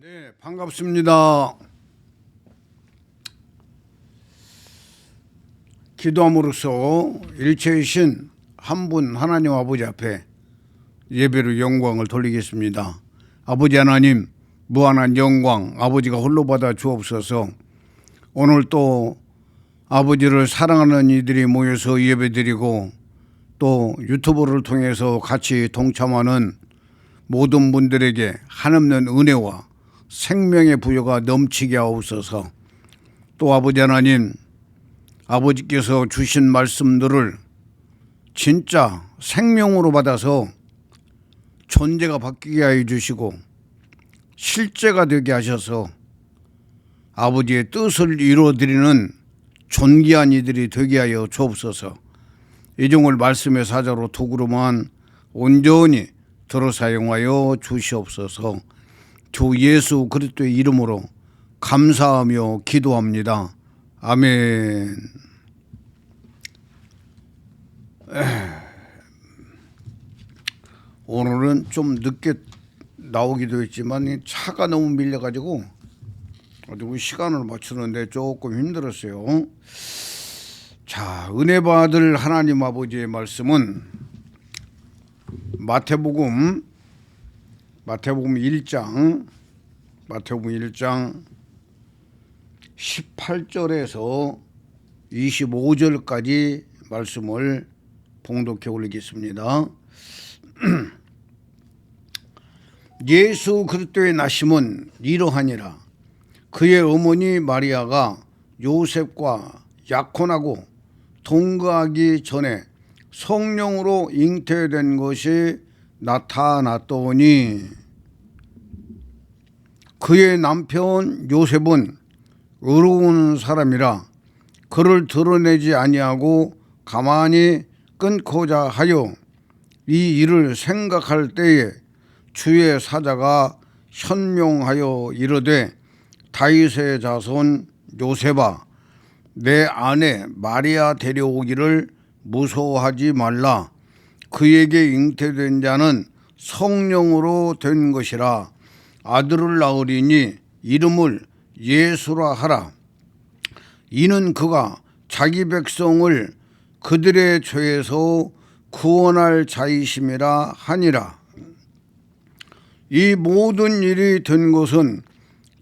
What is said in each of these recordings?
네, 반갑습니다. 기도함으로써 일체이신 한 분 하나님 아버지 앞에 예배로 영광을 돌리겠습니다. 아버지 하나님, 무한한 영광 아버지가 홀로 받아 주옵소서. 오늘 또 아버지를 사랑하는 이들이 모여서 예배드리고 또 유튜브를 통해서 같이 동참하는 모든 분들에게 한없는 은혜와 생명의 부여가 넘치게 하옵소서. 또 아버지 하나님, 아버지께서 주신 말씀들을 진짜 생명으로 받아서 존재가 바뀌게 하여 주시고 실제가 되게 하셔서 아버지의 뜻을 이루어드리는 존귀한 이들이 되게 하여 주옵소서. 이종을 말씀의 사자로 도구로만 온전히 들어 사용하여 주시옵소서. 주 예수 그리스도의 이름으로 감사하며 기도합니다. 아멘. 오늘은 좀 늦게 나오기도 했지만 차가 너무 밀려가지고 시간을 맞추는데 조금 힘들었어요. 자, 은혜 받을 하나님 아버지의 말씀은 마태복음 1장 18절에서 25절까지 말씀을 봉독해 올리겠습니다. 예수 그리스도의 나심은 이러하니라. 그의 어머니 마리아가 요셉과 약혼하고 동거하기 전에 성령으로 잉태된 것이 나타났더니 그의 남편 요셉은 의로운 사람이라 그를 드러내지 아니하고 가만히 끊고자 하여 이 일을 생각할 때에 주의 사자가 현명하여 이르되 다윗의 자손 요셉아, 내 아내 마리아 데려오기를 무서워하지 말라. 그에게 잉태된 자는 성령으로 된 것이라. 아들을 낳으리니 이름을 예수라 하라. 이는 그가 자기 백성을 그들의 죄에서 구원할 자이심이라 하니라. 이 모든 일이 된 것은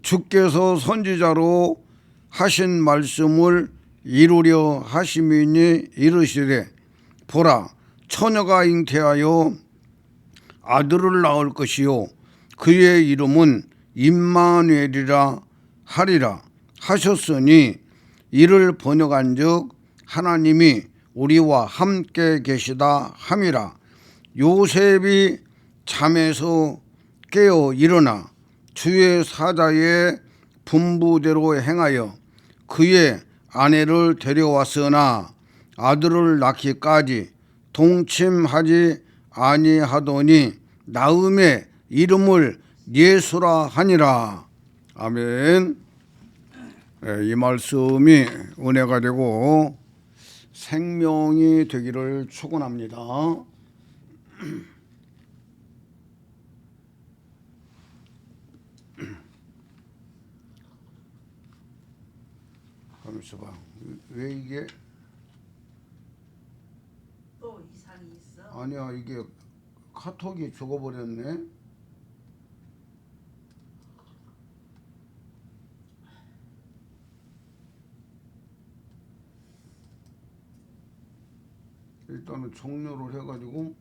주께서 선지자로 하신 말씀을 이루려 하심이니 이르시되 보라, 처녀가 잉태하여 아들을 낳을 것이요 그의 이름은 임마누엘이라 하리라 하셨으니 이를 번역한즉 하나님이 우리와 함께 계시다 함이라. 요셉이 잠에서 깨어 일어나 주의 사자의 분부대로 행하여 그의 아내를 데려왔으나 아들을 낳기까지 동침하지 아니하더니 낳음의 이름을 예수라 하니라. 아멘. 이 말씀이 은혜가 되고 생명이 되기를 축원합니다. 하면서 봐. 왜 이게 또 이상이 있어? 아니야, 이게 카톡이 죽어버렸네. 일단은 종료를 해가지고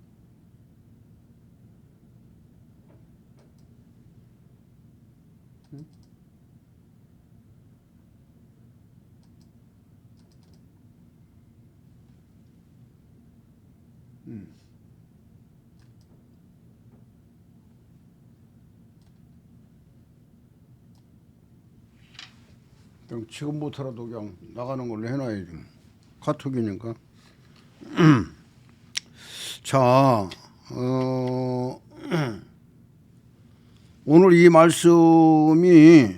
그냥 지금부터라도 그냥 나가는 걸로 해놔야지. 카톡이니까. 자, 오늘 이 말씀이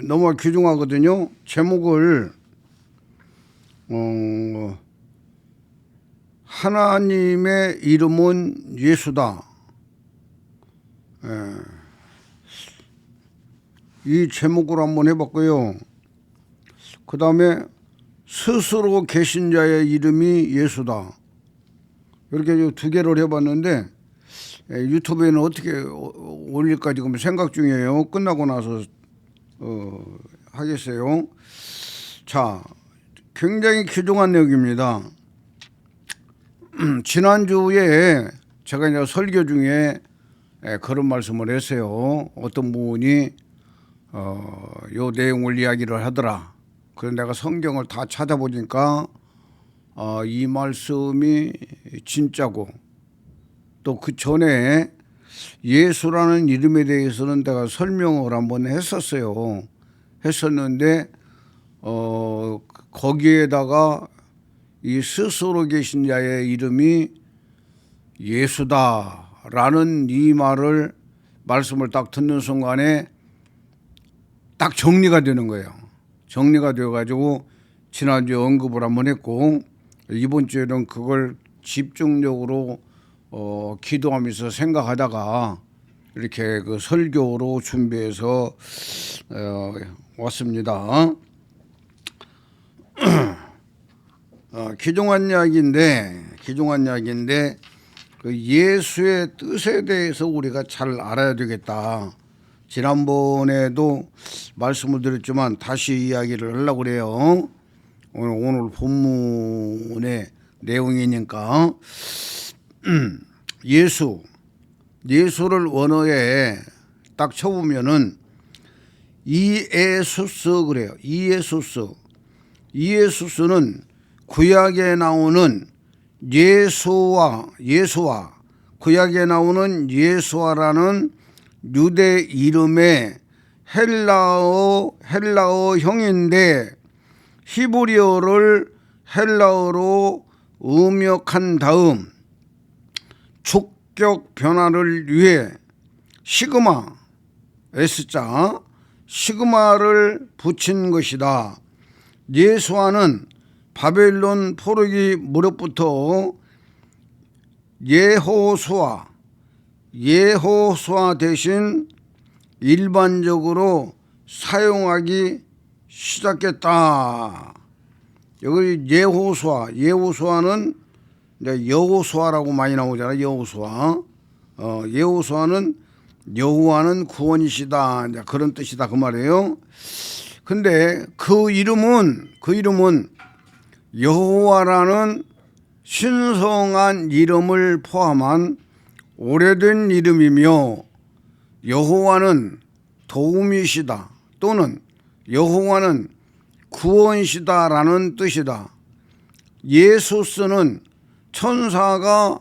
너무 귀중하거든요. 제목을 하나님의 이름은 예수다. 이 제목으로 한번 해봤고요. 그 다음에 스스로 계신 자의 이름이 예수다. 이렇게 두 개를 해봤는데 유튜브에는 어떻게 올릴까 지금 생각 중이에요. 끝나고 나서 하겠어요. 자, 굉장히 귀중한 내용입니다. 지난주에 제가 이제 설교 중에 그런 말씀을 했어요. 어떤 분이 요 내용을 이야기를 하더라. 그래서 내가 성경을 다 찾아보니까 이 말씀이 진짜고 또 그 전에 예수라는 이름에 대해서는 내가 설명을 한번 했었는데 거기에다가 이 스스로 계신 자의 이름이 예수다라는 이 말씀을 딱 듣는 순간에 딱 정리가 되는 거예요. 정리가 되어가지고 지난주에 언급을 한번 했고 이번 주에는 그걸 집중적으로 기도하면서 생각하다가 이렇게 그 설교로 준비해서 왔습니다. 귀중한 이야기인데 그 예수의 뜻에 대해서 우리가 잘 알아야 되겠다. 지난번에도 말씀을 드렸지만 다시 이야기를 하려고 그래요. 오늘 본문의 내용이니까 예수를 원어에 딱 쳐보면은 이에수스 그래요. 이에수스는 구약에 나오는 예수와 구약에 나오는 예수와라는 유대 이름의 헬라어 형인데 히브리어를 헬라어로 음역한 다음 주격 변화를 위해 S자 시그마를 붙인 것이다. 예수와는 바벨론 포로기 무렵부터 예호수아 대신 일반적으로 사용하기 시작했다. 여기 예호수아는 이제 여호수아라고 많이 나오잖아요. 여호수아는 여호와는 구원이시다. 이제 그런 뜻이다 그 말이에요. 근데 그 이름은 여호와라는 신성한 이름을 포함한 오래된 이름이며 여호와는 도움이시다 또는 여호와는 구원이시다라는 뜻이다. 예수스는 천사가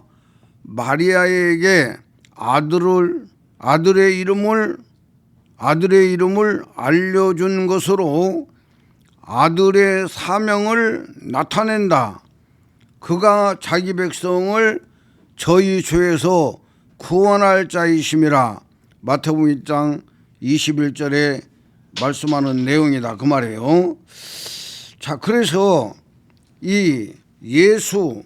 마리아에게 아들의 이름을 알려준 것으로 아들의 사명을 나타낸다. 그가 자기 백성을 저희 죄에서 구원할 자이심이라. 마태복음 1장 21절에 말씀하는 내용이다 그 말이에요. 자, 그래서 이 예수는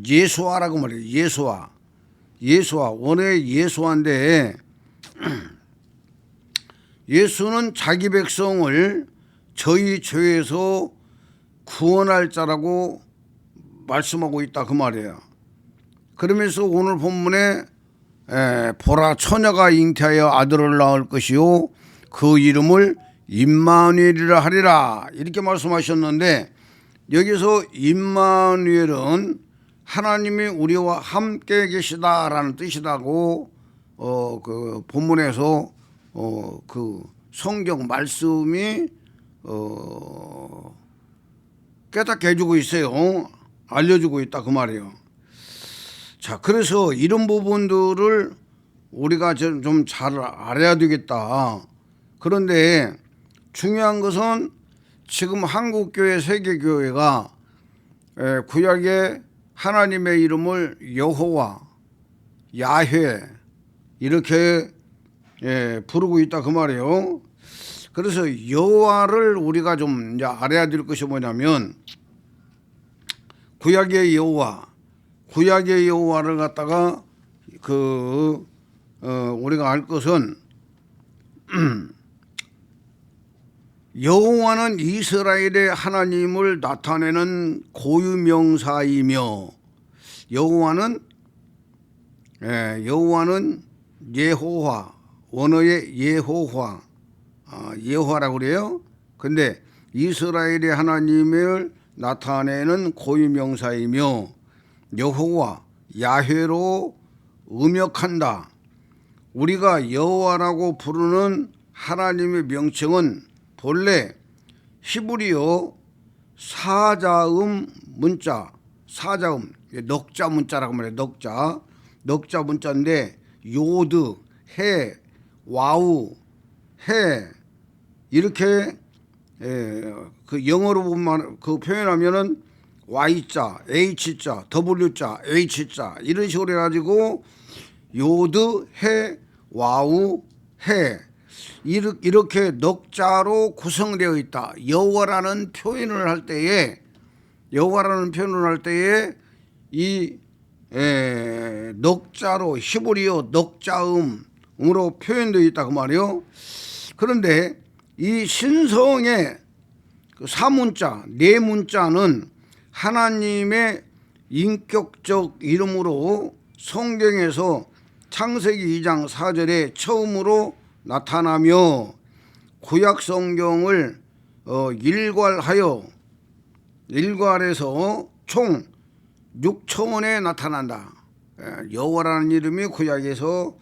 예수아라고 말해요. 예수아 원래 예수아인데 예수는 자기 백성을 저희 죄에서 구원할 자라고 말씀하고 있다 그 말이에요. 그러면서 오늘 본문에 보라 처녀가 잉태하여 아들을 낳을 것이요 그 이름을 임마누엘이라 하리라 이렇게 말씀하셨는데 여기서 임마누엘은 하나님이 우리와 함께 계시다라는 뜻이라고 그 본문에서 그 성경 말씀이 깨닫게 해주고 있어요. 알려주고 있다 그 말이에요. 자, 그래서 이런 부분들을 우리가 좀 잘 알아야 되겠다. 그런데 중요한 것은 지금 한국교회 세계교회가 구약의 하나님의 이름을 여호와, 야훼 이렇게 부르고 있다 그 말이에요. 그래서 여호와를 우리가 좀 이제 알아야 될 것이 뭐냐면 구약의 여호와를 갖다가 우리가 알 것은 여호와는 이스라엘의 하나님을 나타내는 고유명사이며 여호와는 예호와 원어의 예호화라고 그래요. 근데 이스라엘의 하나님을 나타내는 고유명사이며 여호와 야훼로 음역한다. 우리가 여호와라고 부르는 하나님의 명칭은 본래 히브리어 사자음 문자, 넉자 문자라고 말해요. 넉자 문자인데 요드, 해, 와우, 해 이렇게 그 영어로 보면 그 표현하면은 Y자, H자, W자, H자 이런 식으로 해가지고 요드, 해, 와우, 해 이렇게 넉자로 구성되어 있다. 여호와라는 표현을 할 때에 이 넉자로 히브리어 넉자음으로 표현되어 있다 그 말이요. 그런데 이 신성의 그 사문자, 네 문자는 하나님의 인격적 이름으로 성경에서 창세기 2장 4절에 처음으로 나타나며 구약 성경을 일괄해서 총 6천에 나타난다. 여호와라는 이름이 구약에서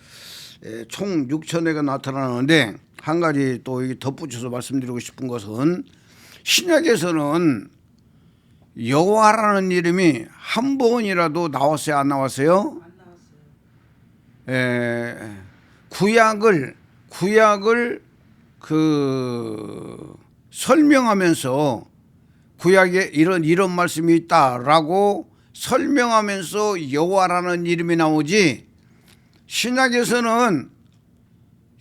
총 6천회가 나타나는데 한 가지 또 덧붙여서 말씀드리고 싶은 것은 신약에서는 여호와라는 이름이 한 번이라도 나왔어요, 안 나왔어요? 안 나왔어요. 구약을 그 설명하면서 구약에 이런 말씀이 있다라고 설명하면서 여호와라는 이름이 나오지 신약에서는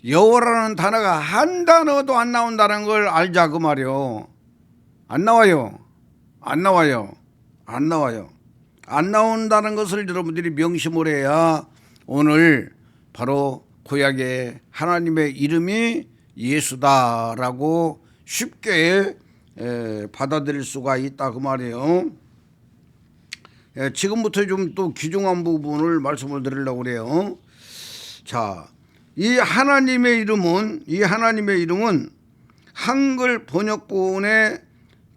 여호와라는 단어가 한 단어도 안 나온다는 걸 알자 그 말이요. 안 나와요. 안 나온다는 것을 여러분들이 명심을 해야 오늘 바로 구약의 하나님의 이름이 예수다라고 쉽게 받아들일 수가 있다 그 말이에요. 지금부터 좀 또 귀중한 부분을 말씀을 드리려고 그래요. 자, 이 하나님의 이름은 한글 번역본의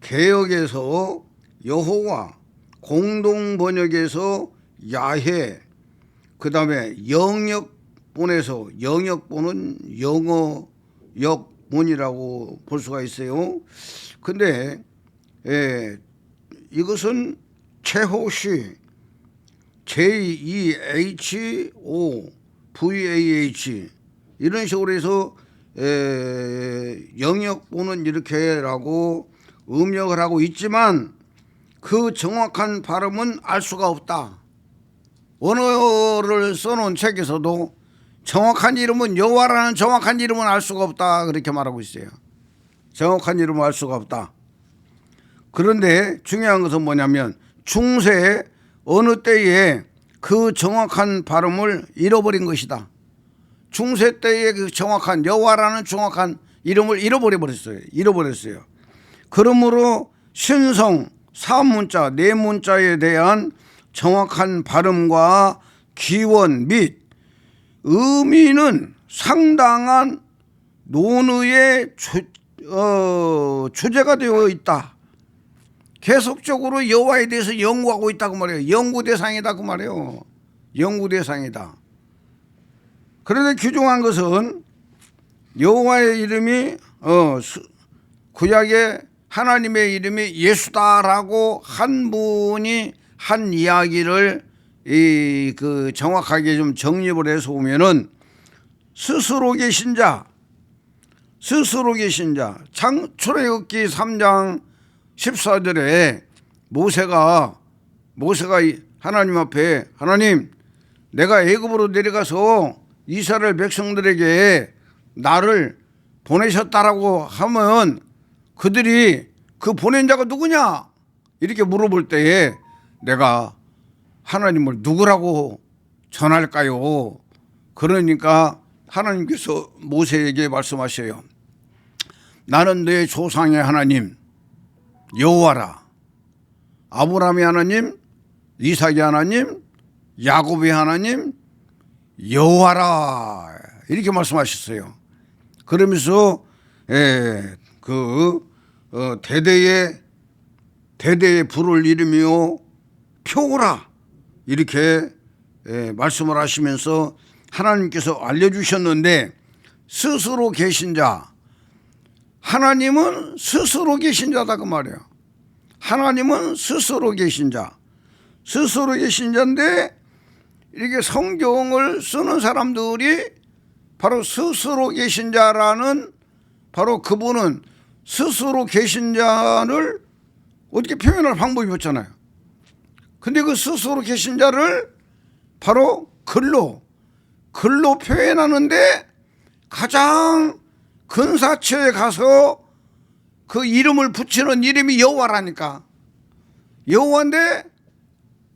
개역에서 여호와, 공동 번역에서 야훼, 그 다음에 영역본은 영어 역본이라고 볼 수가 있어요. 근데 이것은 최호시 JEHOVAH 이런 식으로 해서 영역본은 이렇게라고 음역을 하고 있지만 그 정확한 발음은 알 수가 없다. 원어를 써놓은 책에서도 정확한 이름은 여호와라는 정확한 이름은 알 수가 없다 그렇게 말하고 있어요. 정확한 이름은 알 수가 없다. 그런데 중요한 것은 뭐냐면 중세 어느 때에 그 정확한 발음을 잃어버린 것이다. 중세 때의 그 정확한 여호와라는 정확한 이름을 잃어버렸어요. 그러므로 신성 사문자 네 문자에 대한 정확한 발음과 기원 및 의미는 상당한 논의의 주제가 되어 있다. 계속적으로 여호와에 대해서 연구하고 있다고 말해요. 연구 대상이다 그 말이에요. 연구 대상이다. 그런데 귀중한 것은 여호와의 이름이 구약의 하나님의 이름이 예수다라고 한 분이 한 이야기를 그 정확하게 좀 정립을 해서 보면은 스스로 계신 자 출애굽기 3장 14절에 모세가 하나님 앞에 하나님 내가 애굽으로 내려가서 이스라엘 백성들에게 나를 보내셨다라고 하면 그들이 그 보낸 자가 누구냐 이렇게 물어볼 때에 내가 하나님을 누구라고 전할까요? 그러니까 하나님께서 모세에게 말씀하셔요. 나는 내 조상의 하나님 여호와라. 아브라함의 하나님, 이삭의 하나님, 야곱의 하나님 여호와라. 이렇게 말씀하셨어요. 그러면서 대대의 불을 이루며 표오라 이렇게 말씀을 하시면서 하나님께서 알려주셨는데, 스스로 계신 자, 하나님은 스스로 계신 자다 그 말이에요. 하나님은 스스로 계신 자, 스스로 계신 자인데 이렇게 성경을 쓰는 사람들이 바로 스스로 계신 자라는, 바로 그분은 스스로 계신 자를 어떻게 표현할 방법이 없잖아요. 근데 그 스스로 계신 자를 바로 글로 표현하는데 가장 근사처에 가서 그 이름을 붙이는 이름이 여호와라니까. 여호와인데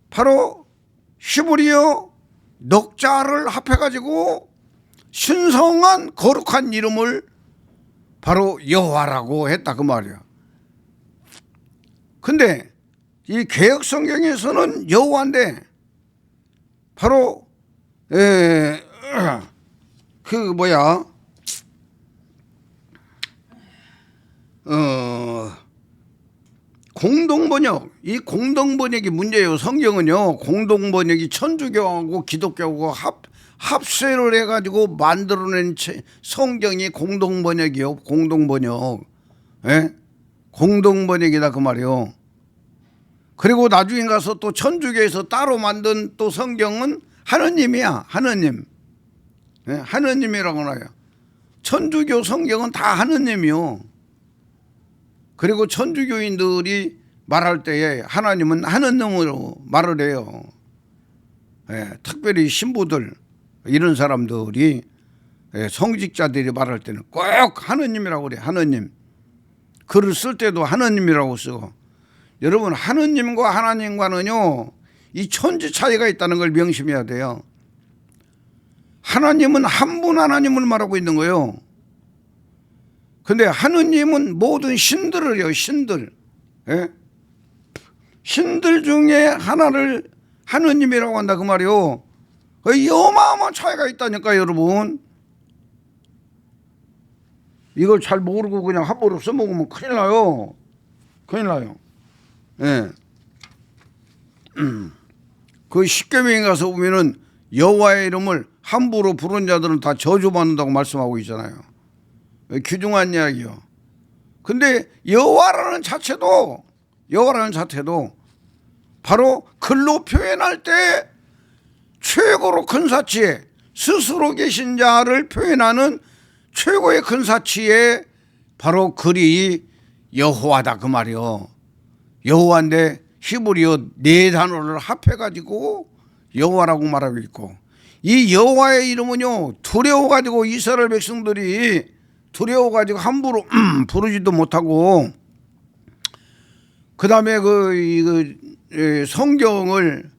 바로 히브리어 넉자를 합해가지고 신성한 거룩한 이름을 바로 여호와라고 했다 그 말이야. 근데 이 개역 성경에서는 여호와인데 바로 공동번역, 이 공동번역이 문제예요. 성경은요, 공동번역이 천주교하고 기독교하고 합세를 해가지고 만들어낸 성경이 공동번역이요. 공동번역. 예? 공동번역이다 그 말이요. 그리고 나중에 가서 또 천주교에서 따로 만든 또 성경은 하느님이야. 하느님. 예? 하느님이라고 나요. 천주교 성경은 다 하느님이요. 그리고 천주교인들이 말할 때에 하나님은 하느님으로 말을 해요. 예, 특별히 신부들 이런 사람들이, 성직자들이 말할 때는 꼭 하느님이라고 그래. 하느님. 글을 쓸 때도 하느님이라고 쓰고. 여러분, 하느님과 하나님과는요 이 천지 차이가 있다는 걸 명심해야 돼요. 하나님은 한 분 하나님을 말하고 있는 거예요. 근데 하느님은 모든 신들을 해요. 신들. 예? 신들 중에 하나를 하느님이라고 한다 그 말이요. 어마어마한 차이가 있다니까 여러분. 이걸 잘 모르고 그냥 함부로 써먹으면 큰일 나요. 큰일 나요. 예. 그 십계명에 가서 보면은 여호와의 이름을 함부로 부른 자들은 다 저주받는다고 말씀하고 있잖아요. 귀중한 이야기요. 근데 여호와라는 자체도 바로 글로 표현할 때 최고로 근사치에, 스스로 계신 자를 표현하는 최고의 근사치에 바로 글이 여호와다 그 말이요. 여호와인데 히브리어 4단어를 합해가지고 여호와라고 말하고 있고, 이 여호와의 이름은요 두려워가지고 이스라엘 백성들이 두려워가지고 함부로 부르지도 못하고, 그 다음에 성경을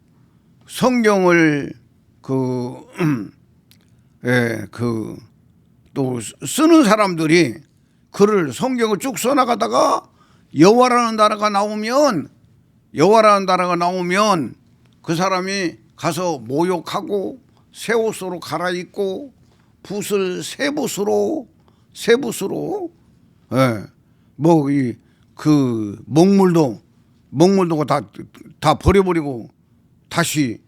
또 쓰는 사람들이 글을 성경을 쭉 써나가다가 여호와라는 단어가 나오면 그 사람이 가서 모욕하고 새 옷으로 갈아입고 붓을 새 붓으로 먹물도 다 버려버리고 다시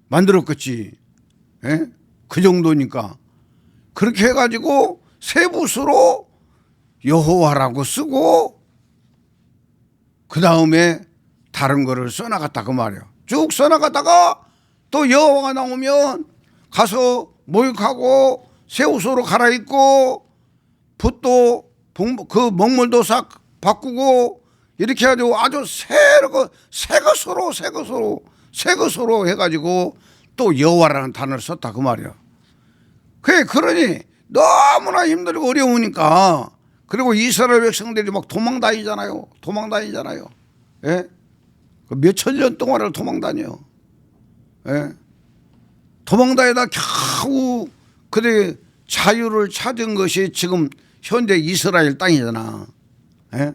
만들었겠지. 예? 그 정도니까 그렇게 해가지고 새 붓으로 여호와라고 쓰고 그 다음에 다른 거를 써나갔다 그 말이에요. 쭉 써나갔다가 또 여호와가 나오면 가서 모욕하고 새 옷으로 갈아입고 붓도 그 먹물도 싹 바꾸고 이렇게 해가지고 아주 새 것으로 해가지고 또 여호와라는 단어를 썼다 그 말이에요. 그러니 너무나 힘들고 어려우니까, 그리고 이스라엘 백성들이 막 도망다니잖아요. 예? 몇천 년 동안을 도망다녀. 예? 도망다니다 겨우 그래 자유를 찾은 것이 지금 현재 이스라엘 땅이잖아. 예?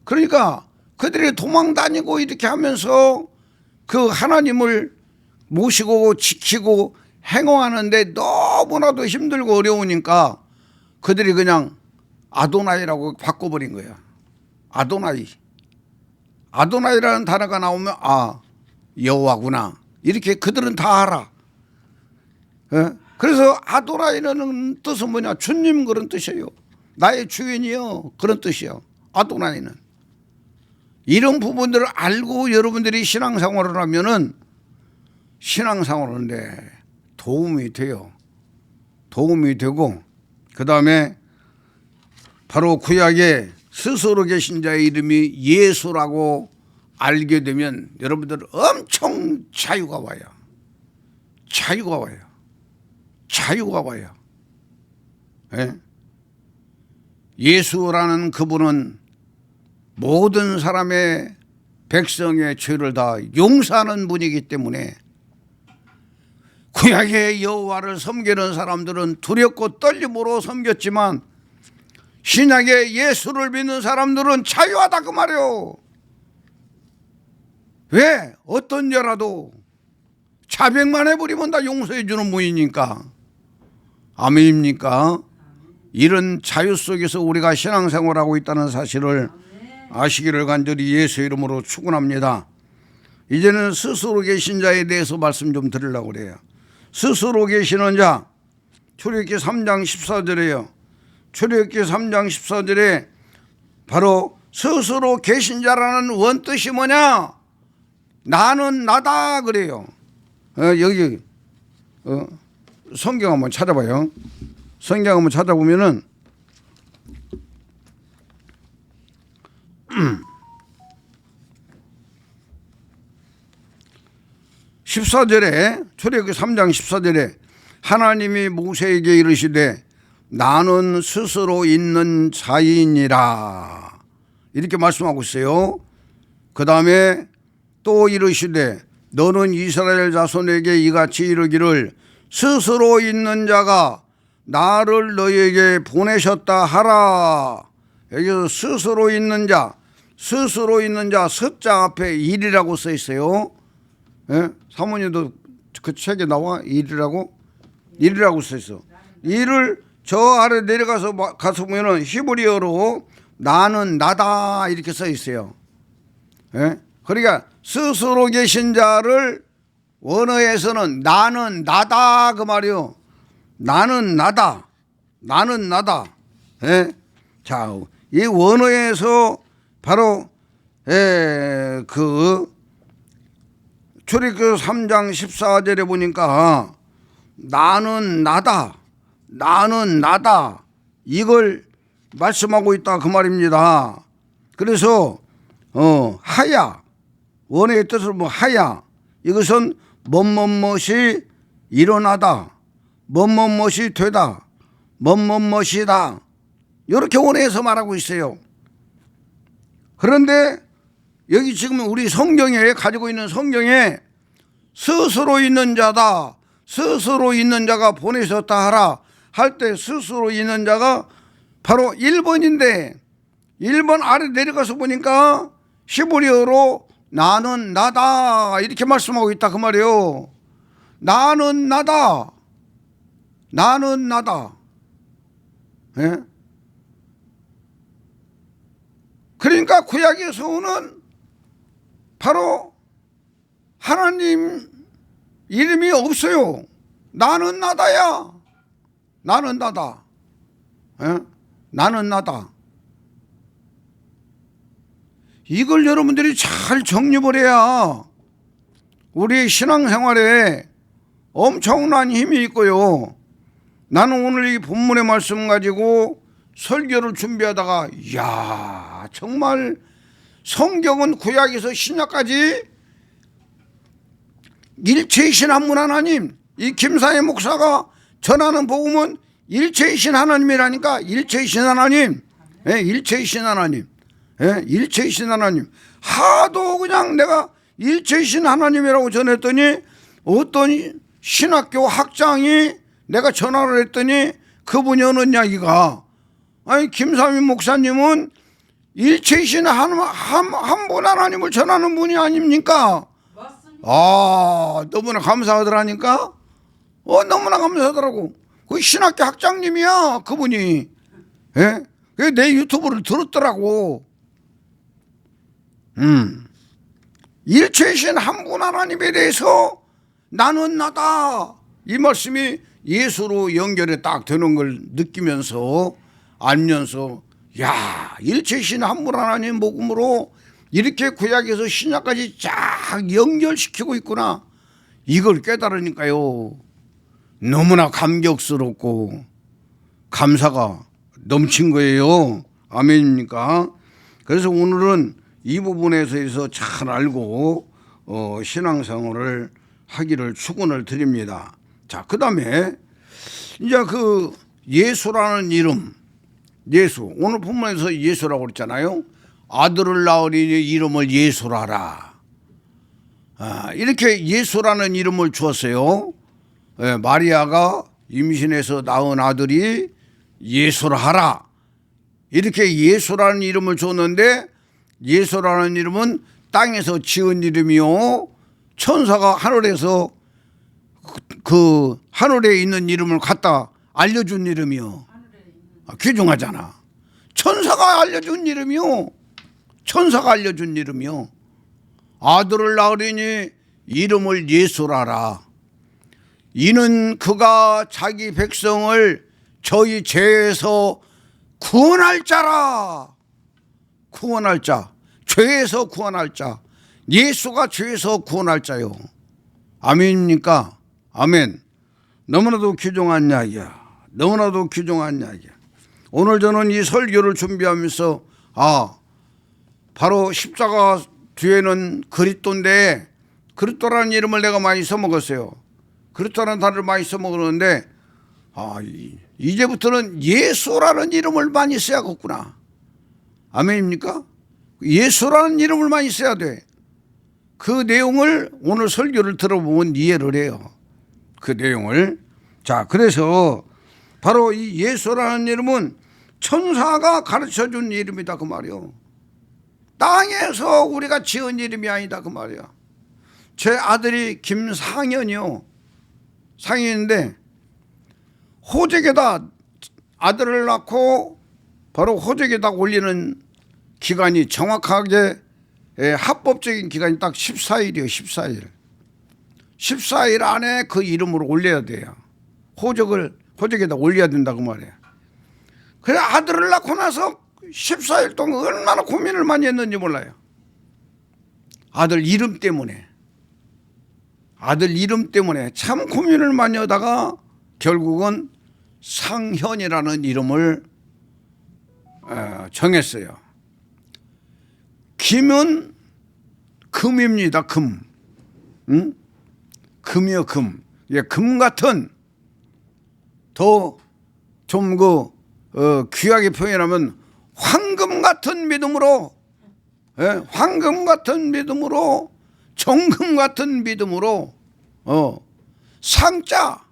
그러니까 그들이 도망 다니고 이렇게 하면서 그 하나님을 모시고 지키고 행동하는데 너무나도 힘들고 어려우니까 그들이 그냥 아도나이라고 바꿔버린 거야. 아도나이. 아도나이라는 단어가 나오면 아, 여호와구나. 이렇게 그들은 다 알아. 예? 그래서 아도나이라는 뜻은 뭐냐? 주님 그런 뜻이에요. 나의 주인이요. 그런 뜻이요. 아도나이는. 이런 부분들을 알고 여러분들이 신앙생활을 하면은 신앙생활하는데 도움이 돼요. 도움이 되고 그 다음에 바로 구약에 스스로 계신 자의 이름이 예수라고 알게 되면 여러분들 엄청 자유가 와요. 자유가 와요. 자유가 와요. 예? 예수라는 그분은 모든 사람의 백성의 죄를 다 용서하는 분이기 때문에 구약의 여호와를 섬기는 사람들은 두렵고 떨림으로 섬겼지만 신약의 예수를 믿는 사람들은 자유하다 그 말이에요. 왜? 어떤 죄라도 자백만 해버리면 다 용서해 주는 분이니까. 아멘입니까? 이런 자유 속에서 우리가 신앙생활하고 있다는 사실을 아시기를 간절히 예수 이름으로 축원합니다. 이제는 스스로 계신 자에 대해서 말씀 좀 드리려고 그래요. 스스로 계시는 자, 출애굽기 3장 14절에요. 출애굽기 3장 14절에 바로 스스로 계신 자라는 원뜻이 뭐냐? 나는 나다 그래요. 여기 성경 한번 찾아봐요. 성경 한번 찾아보면은 14절에 출애굽기 3장 14절에 하나님이 모세에게 이르시되 나는 스스로 있는 자이니라 이렇게 말씀하고 있어요. 그 다음에 또 이르시되 너는 이스라엘 자손에게 이같이 이르기를 스스로 있는 자가 나를 너에게 보내셨다 하라. 여기서 스스로 있는 자, 스스로 있는 자 숫자 앞에 일이라고 써 있어요. 예? 사모님도 그 책에 나와 일이라고 써 있어. 일을 저 아래 내려가서 보면은 히브리어로 나는 나다 이렇게 써 있어요. 예? 그러니까 스스로 계신 자를 원어에서는 나는 나다 그 말이요. 나는 나다. 나는 나다. 예? 자, 이 원어에서 바로 그 출애굽기 3장 14절에 보니까 나는 나다. 나는 나다. 이걸 말씀하고 있다 그 말입니다. 그래서 하야 원어의 뜻은 뭐 하야 이것은 뭐뭐뭐이 일어나다 뭐뭐뭐이 되다 뭐뭐뭐이다 이렇게 원어에서 말하고 있어요. 그런데 여기 지금 우리 성경에 가지고 있는 성경에 스스로 있는 자다 스스로 있는 자가 보내셨다 하라 할 때 스스로 있는 자가 바로 1번인데 1번 아래 내려가서 보니까 히브리어로 나는 나다 이렇게 말씀하고 있다 그 말이에요. 나는 나다. 나는 나다. 예? 그러니까 구약에서는 바로 하나님 이름이 없어요. 나는 나다야. 나는 나다. 예? 나는 나다. 이걸 여러분들이 잘 정립을 해야 우리 신앙생활에 엄청난 힘이 있고요. 나는 오늘 이 본문의 말씀 가지고 설교를 준비하다가 이야 정말 성경은 구약에서 신약까지 일체이신 한 분 하나님 이 김사의 목사가 전하는 복음은 일체이신 하나님이라니까 일체이신 하나님 예, 일체이신 하나님 예, 일체이신 하나님 하도 그냥 내가 일체이신 하나님이라고 전했더니 어떤 신학교 학장이 내가 전화를 했더니 그분이 어느 이야기가 아니 김삼인 목사님은 일체이신 한 분 하나님을 전하는 분이 아닙니까? 맞습니다. 아 너무나 감사하더라니까. 너무나 감사하더라고. 그 신학교 학장님이야 그분이. 예? 내 유튜브를 들었더라고. 일체이신 한 분 하나님에 대해서 나는 나다 이 말씀이 예수로 연결이 딱 되는 걸 느끼면서 알면서 야 일체이신 한 분 하나님 복음으로 이렇게 구약에서 신약까지 쫙 연결시키고 있구나 이걸 깨달으니까요 너무나 감격스럽고 감사가 넘친 거예요. 아멘입니까? 그래서 오늘은 이 부분에서 잘 알고 신앙생활을 하기를 축원을 드립니다. 자, 그 다음에 이제 그 예수라는 이름, 예수 오늘 본문에서 예수라고 그랬잖아요. 아들을 낳으리니 이름을 예수라라. 이렇게 예수라는 이름을 주었어요. 마리아가 임신해서 낳은 아들이 예수라 하라. 이렇게 예수라는 이름을 줬는데 예수라는 이름은 땅에서 지은 이름이요 천사가 하늘에서 그 하늘에 있는 이름을 갖다 알려준 이름이요. 귀중하잖아. 천사가 알려준 이름이요. 천사가 알려준 이름이요. 아들을 낳으리니 이름을 예수라라. 이는 그가 자기 백성을 저희 죄에서 구원할 자라. 구원할 자. 죄에서 구원할 자. 예수가 죄에서 구원할 자요. 아멘입니까? 아멘. 너무나도 귀중한 이야기야. 너무나도 귀중한 이야기야. 오늘 저는 이 설교를 준비하면서 바로 십자가 뒤에는 그리스도인데 그리스도라는 이름을 내가 많이 써먹었어요. 그리스도라는 단어를 많이 써먹었는데 이제부터는 예수라는 이름을 많이 써야겠구나. 아멘입니까? 예수라는 이름을 많이 써야 돼. 그 내용을 오늘 설교를 들어보면 이해를 해요. 그 내용을. 자, 그래서 바로 이 예수라는 이름은 천사가 가르쳐준 이름이다 그 말이요. 땅에서 우리가 지은 이름이 아니다 그 말이야. 제 아들이 김상현이요. 상현인데 호적에다 아들을 낳고 바로 호적에다 올리는 기간이 정확하게 합법적인 기간이 딱 14일이에요. 14일. 14일 안에 그 이름으로 올려야 돼요. 호적에다 올려야 된다고 말이에요. 그래 아들을 낳고 나서 14일 동안 얼마나 고민을 많이 했는지 몰라요. 아들 이름 때문에 참 고민을 많이 하다가 결국은 상현이라는 이름을 정했어요. 김은 금입니다. 금. 응? 금이요 금. 금 같은 더 좀 귀하게 표현하면 황금 같은 믿음으로 황금 같은 믿음으로 정금 같은 믿음으로 상자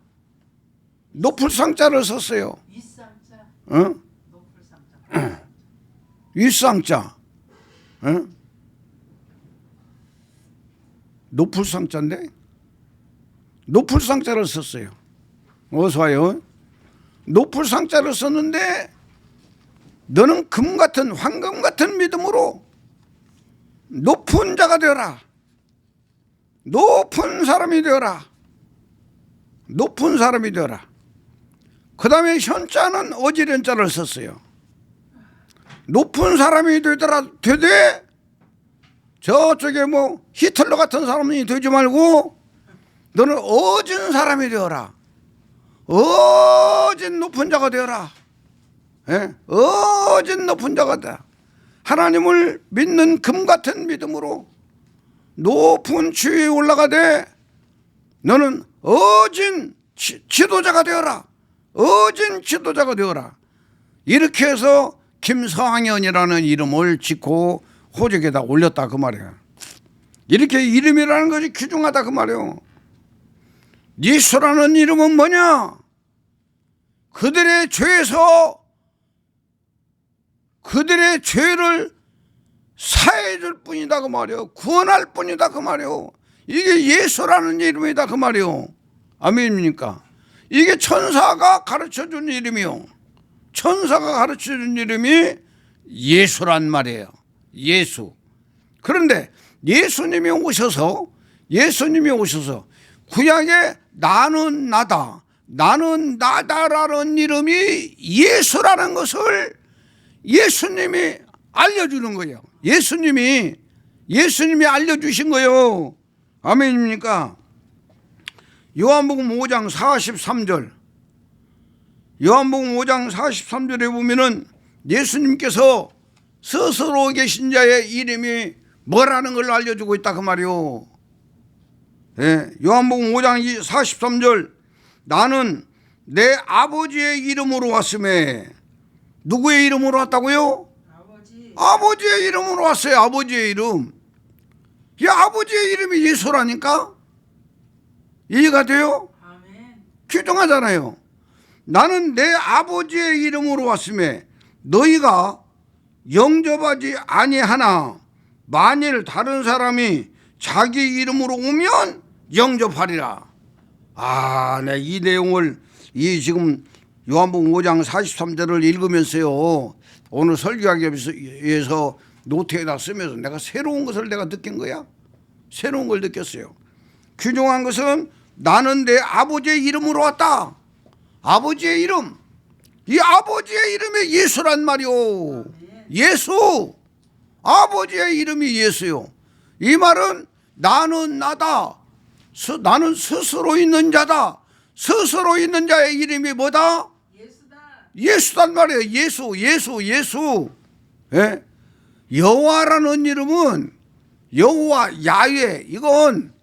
높을 상자를 썼어요. 윗상자, 높을 상자. 윗상자. 높을 상자인데 높을 상자를 썼어요. 어서 와요. 높을 상자를 썼는데 너는 금 같은 황금 같은 믿음으로 높은 자가 되어라. 높은 사람이 되어라. 높은 사람이 되어라. 그 다음에 현자는 어지련자를 썼어요. 높은 사람이 되되 저쪽에 뭐 히틀러 같은 사람이 되지 말고 너는 어진 사람이 되어라. 어진 높은 자가 되어라. 어진 높은 자가 되어라. 하나님을 믿는 금 같은 믿음으로 높은 지위에 올라가되 너는 어진 지도자가 되어라. 어진 지도자가 되어라. 이렇게 해서 김성현이라는 이름을 짓고 호적에다 올렸다 그 말이에요. 이렇게 이름이라는 것이 귀중하다 그 말이에요. 예수라는 이름은 뭐냐? 그들의 죄에서 그들의 죄를 사해 줄 뿐이다 그 말이요. 구원할 뿐이다 그 말이요. 이게 예수라는 이름이다 그 말이요. 아멘입니까? 이게 천사가 가르쳐 준 이름이요. 천사가 가르쳐 준 이름이 예수란 말이에요. 예수. 그런데 예수님이 오셔서 구약에 나는 나다, 나는 나다라는 이름이 예수라는 것을 예수님이 알려주는 거예요. 예수님이 알려주신 거예요. 아멘입니까? 요한복음 5장 43절. 요한복음 5장 43절에 보면은 예수님께서 스스로 계신 자의 이름이 뭐라는 걸 알려주고 있다 그 말이요. 예, 요한복음 5장 43절. 나는 내 아버지의 이름으로 왔음에. 누구의 이름으로 왔다고요? 아버지의 이름으로 왔어요. 아버지의 이름. 이 아버지의 이름이 예수라니까. 이해가 돼요? 아멘. 귀중하잖아요. 나는 내 아버지의 이름으로 왔음에 너희가 영접하지 아니하나 만일 다른 사람이 자기 이름으로 오면 영접하리라. 네, 이 내용을 이 지금 요한복음 5장 43절을 읽으면서요, 오늘 설교하기 위해서 노트에다 쓰면서 내가 새로운 것을 내가 느낀 거야. 새로운 걸 느꼈어요. 귀중한 것은 나는 내 아버지의 이름으로 왔다. 아버지의 이름. 이 아버지의 이름이 예수란 말이오. 예수. 아버지의 이름이 예수요. 이 말은 나는 나다. 나는 스스로 있는 자다. 스스로 있는 자의 이름이 뭐다? 예수다. 예수단 말이에요. 예수. 예? 여호와라는 이름은 여호와 야훼, 이건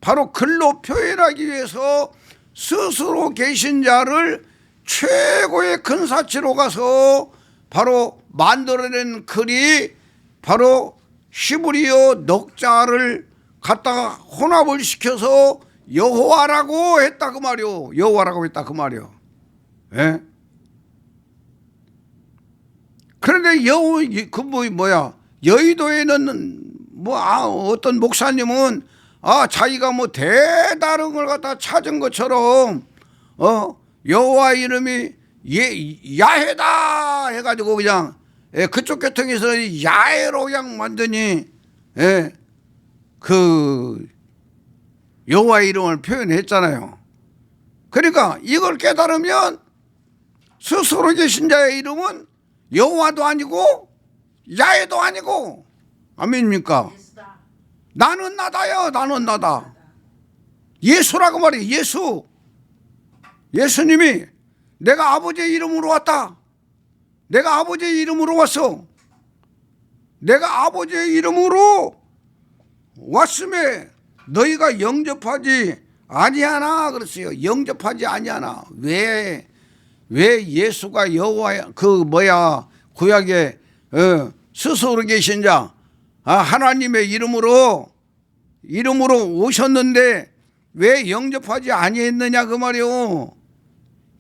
바로 글로 표현하기 위해서 스스로 계신 자를 최고의 큰 사치로 가서 바로 만들어낸 글이 바로 히브리어 넉자를 갖다가 혼합을 시켜서 여호와라고 했다 그 말이요. 여호와라고 했다 그 말이요. 예? 그런데 여의도에는 어떤 목사님은 자기가 대다른 걸 갖다 찾은 것처럼 여호와 이름이 야훼다 해가지고 그냥 그쪽 계통에서 야훼로 그냥 완전히 그 여호와 이름을 표현했잖아요. 그러니까 이걸 깨달으면 스스로 계신 자의 이름은 여호와도 아니고 야훼도 아니고, 아멘입니까? 예수다. 나는 나다요. 나는 나다. 예수라고 말이에요. 예수. 예수님이 내가 아버지의 이름으로 왔다. 내가 아버지의 이름으로 왔어. 내가 아버지의 이름으로 왔음에 너희가 영접하지 아니하나 그랬어요. 영접하지 아니하나. 왜 예수가 여호와 구약에 스스로 계신 자 하나님의 이름으로 오셨는데 왜 영접하지 아니했느냐 그 말이요.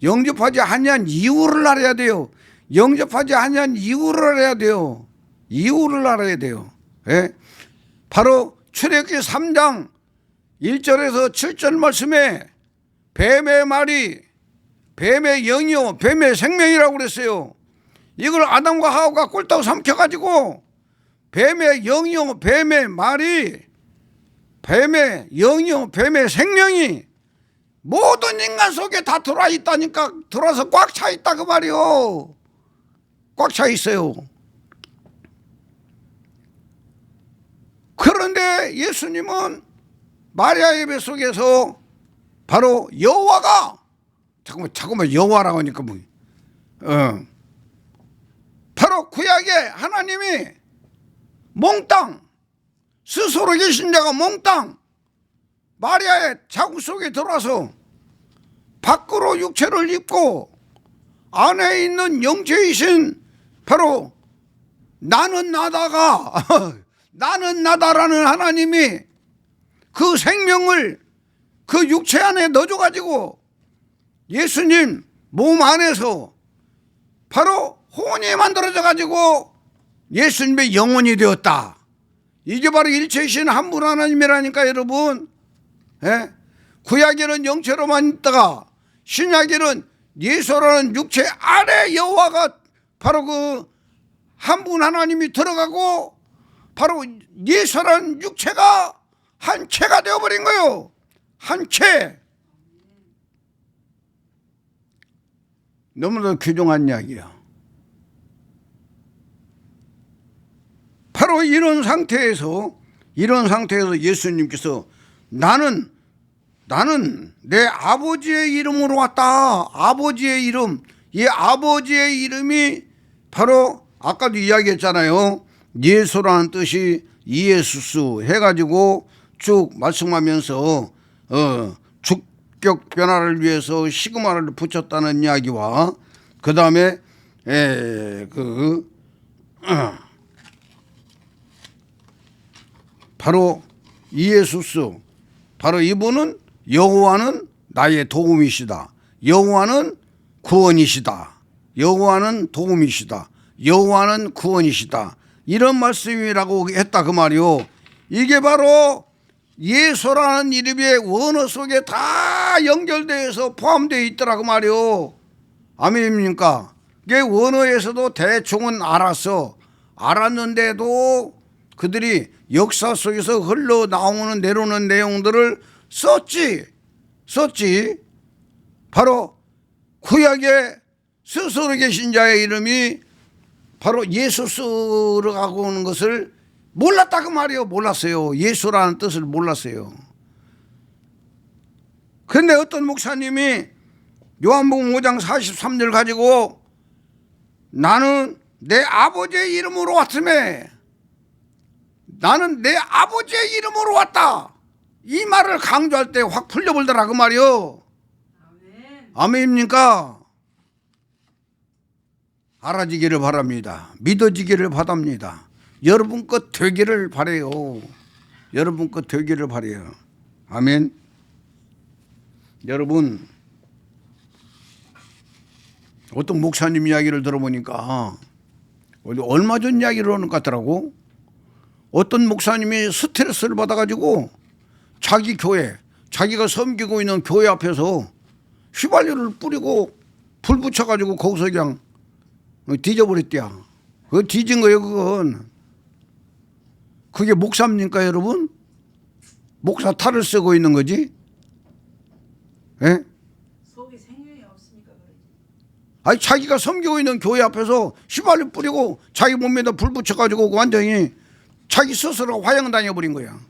영접하지 아니한 이유를 알아야 돼요. 영접하지 아니한 이유를 알아야 돼요. 이유를 알아야 돼요. 예? 바로 출애굽기 3장 1절에서 7절 말씀에 뱀의 말이 뱀의 영이요 뱀의 생명이라고 그랬어요. 이걸 아담과 하와가 꿀떡 삼켜가지고 뱀의 영이요 뱀의 말이 뱀의 영이요 뱀의 생명이 모든 인간 속에 다 들어와 있다니까. 들어와서 꽉 차 있다 그 말이요. 꽉 차 있어요. 그런데 예수님은 마리아의 뱃속에서 바로 여호와가 잠깐만 여호와라고 하니까 바로 구약에 하나님이 몽땅 스스로 계신 자가 몽땅 마리아의 자궁 속에 들어와서 밖으로 육체를 입고 안에 있는 영체이신 바로 나는 나다가 나는 나다라는 하나님이 그 생명을 그 육체 안에 넣어줘가지고 예수님 몸 안에서 바로 혼이 만들어져 가지고 예수님의 영혼이 되었다. 이게 바로 일체이신 한 분 하나님이라니까 여러분. 예? 구약에는 영체로만 있다가 신약에는 예수라는 육체 안에 여호와가 바로 그 한 분 하나님이 들어가고 바로 예수라는 육체가 한 체가 되어버린 거예요. 한 채. 너무나도 귀중한 이야기야. 바로 이런 상태에서 예수님께서 나는 내 아버지의 이름으로 왔다. 아버지의 이름. 이 아버지의 이름이 바로 아까도 이야기했잖아요. 예수라는 뜻이 이에수스 해가지고 쭉 말씀하면서 주격 변화를 위해서 시그마를 붙였다는 이야기와 그 다음에 바로 이에수스, 바로 이분은 여호와는 나의 도움이시다. 여호와는 구원이시다. 여호와는 도움이시다. 여호와는 구원이시다. 이런 말씀이라고 했다 그 말이요. 이게 바로 예수라는 이름의 원어 속에 다 연결되어서 포함되어 있더라 그 말이요. 아멘입니까? 이게 원어에서도 대충은 알았는데도 그들이 역사 속에서 흘러나오는 내려오는 내용들을 썼지. 바로 구약에 스스로 계신 자의 이름이 바로 예수스라고 하는 것을 몰랐다 그 말이에요. 몰랐어요. 예수라는 뜻을 몰랐어요. 그런데 어떤 목사님이 요한복음 5장 43절 가지고 나는 내 아버지의 이름으로 왔음에 나는 내 아버지의 이름으로 왔다. 이 말을 강조할 때 확 풀려버리더라 그 말이요. 아멘입니까? 알아지기를 바랍니다. 믿어지기를 바랍니다. 여러분 것 되기를 바라요. 여러분 것 되기를 바라요. 아멘. 여러분, 어떤 목사님 이야기를 들어보니까 얼마 전 이야기를 하는 것 같더라고. 어떤 목사님이 스트레스를 받아가지고 자기 교회, 자기가 섬기고 있는 교회 앞에서 휘발유를 뿌리고 불 붙여가지고 거기서 그냥 뒤져버렸대야. 그거 뒤진 거예요 그건. 그게 목사입니까 여러분? 목사 탈을 쓰고 있는 거지. 예? 속에 생명이 없으니까 그러지. 아니 자기가 섬기고 있는 교회 앞에서 휘발유 뿌리고 자기 몸에다 불 붙여가지고 완전히 자기 스스로 화형 다녀버린 거야.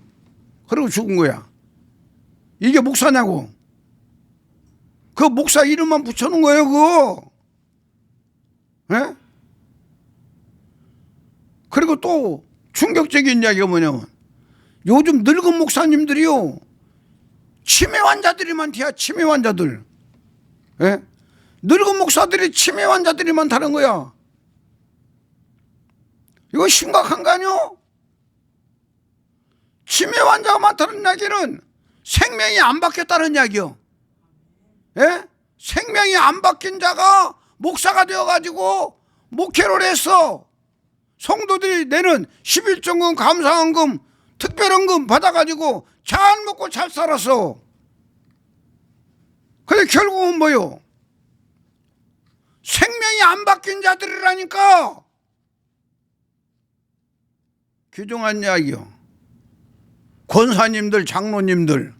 그리고 죽은 거야. 이게 목사냐고. 그 목사 이름만 붙여놓은 거예요 그거. 예? 그리고 또 충격적인 이야기가 뭐냐면 요즘 늙은 목사님들이요 치매 환자들이 많대요. 치매 환자들. 예? 늙은 목사들이 치매 환자들이 많다는 거야. 이거 심각한 거 아니요? 치매 환자가 많다는 이야기는 생명이 안 바뀌었다는 이야기요. 예? 생명이 안 바뀐 자가 목사가 되어가지고 목회를 했어. 성도들이 내는 11조금 감사헌금 특별헌금 받아가지고 잘 먹고 잘 살았어. 근데 결국은 뭐요? 생명이 안 바뀐 자들이라니까. 귀중한 이야기요. 권사님들, 장로님들,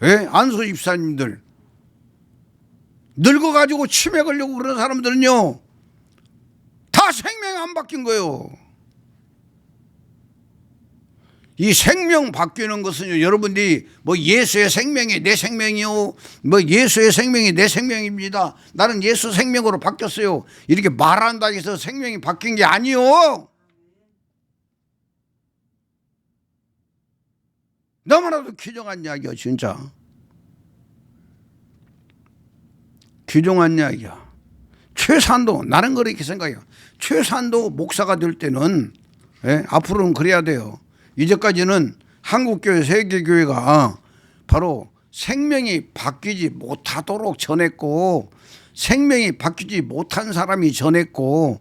예? 안수 집사님들 늙어가지고 치매 걸려고 그런 사람들은요 다 생명이 안 바뀐 거예요. 이 생명 바뀌는 것은요 여러분들이 뭐 예수의 생명이 내 생명이요 뭐 예수의 생명이 내 생명입니다 나는 예수 생명으로 바뀌었어요 이렇게 말한다고 해서 생명이 바뀐 게 아니요. 너무나도 귀중한 이야기야 진짜. 귀중한 이야기야. 최산도 나는 그렇게 생각해요. 최산도 목사가 될 때는 앞으로는 그래야 돼요. 이제까지는 한국교회 세계교회가 바로 생명이 바뀌지 못하도록 전했고 생명이 바뀌지 못한 사람이 전했고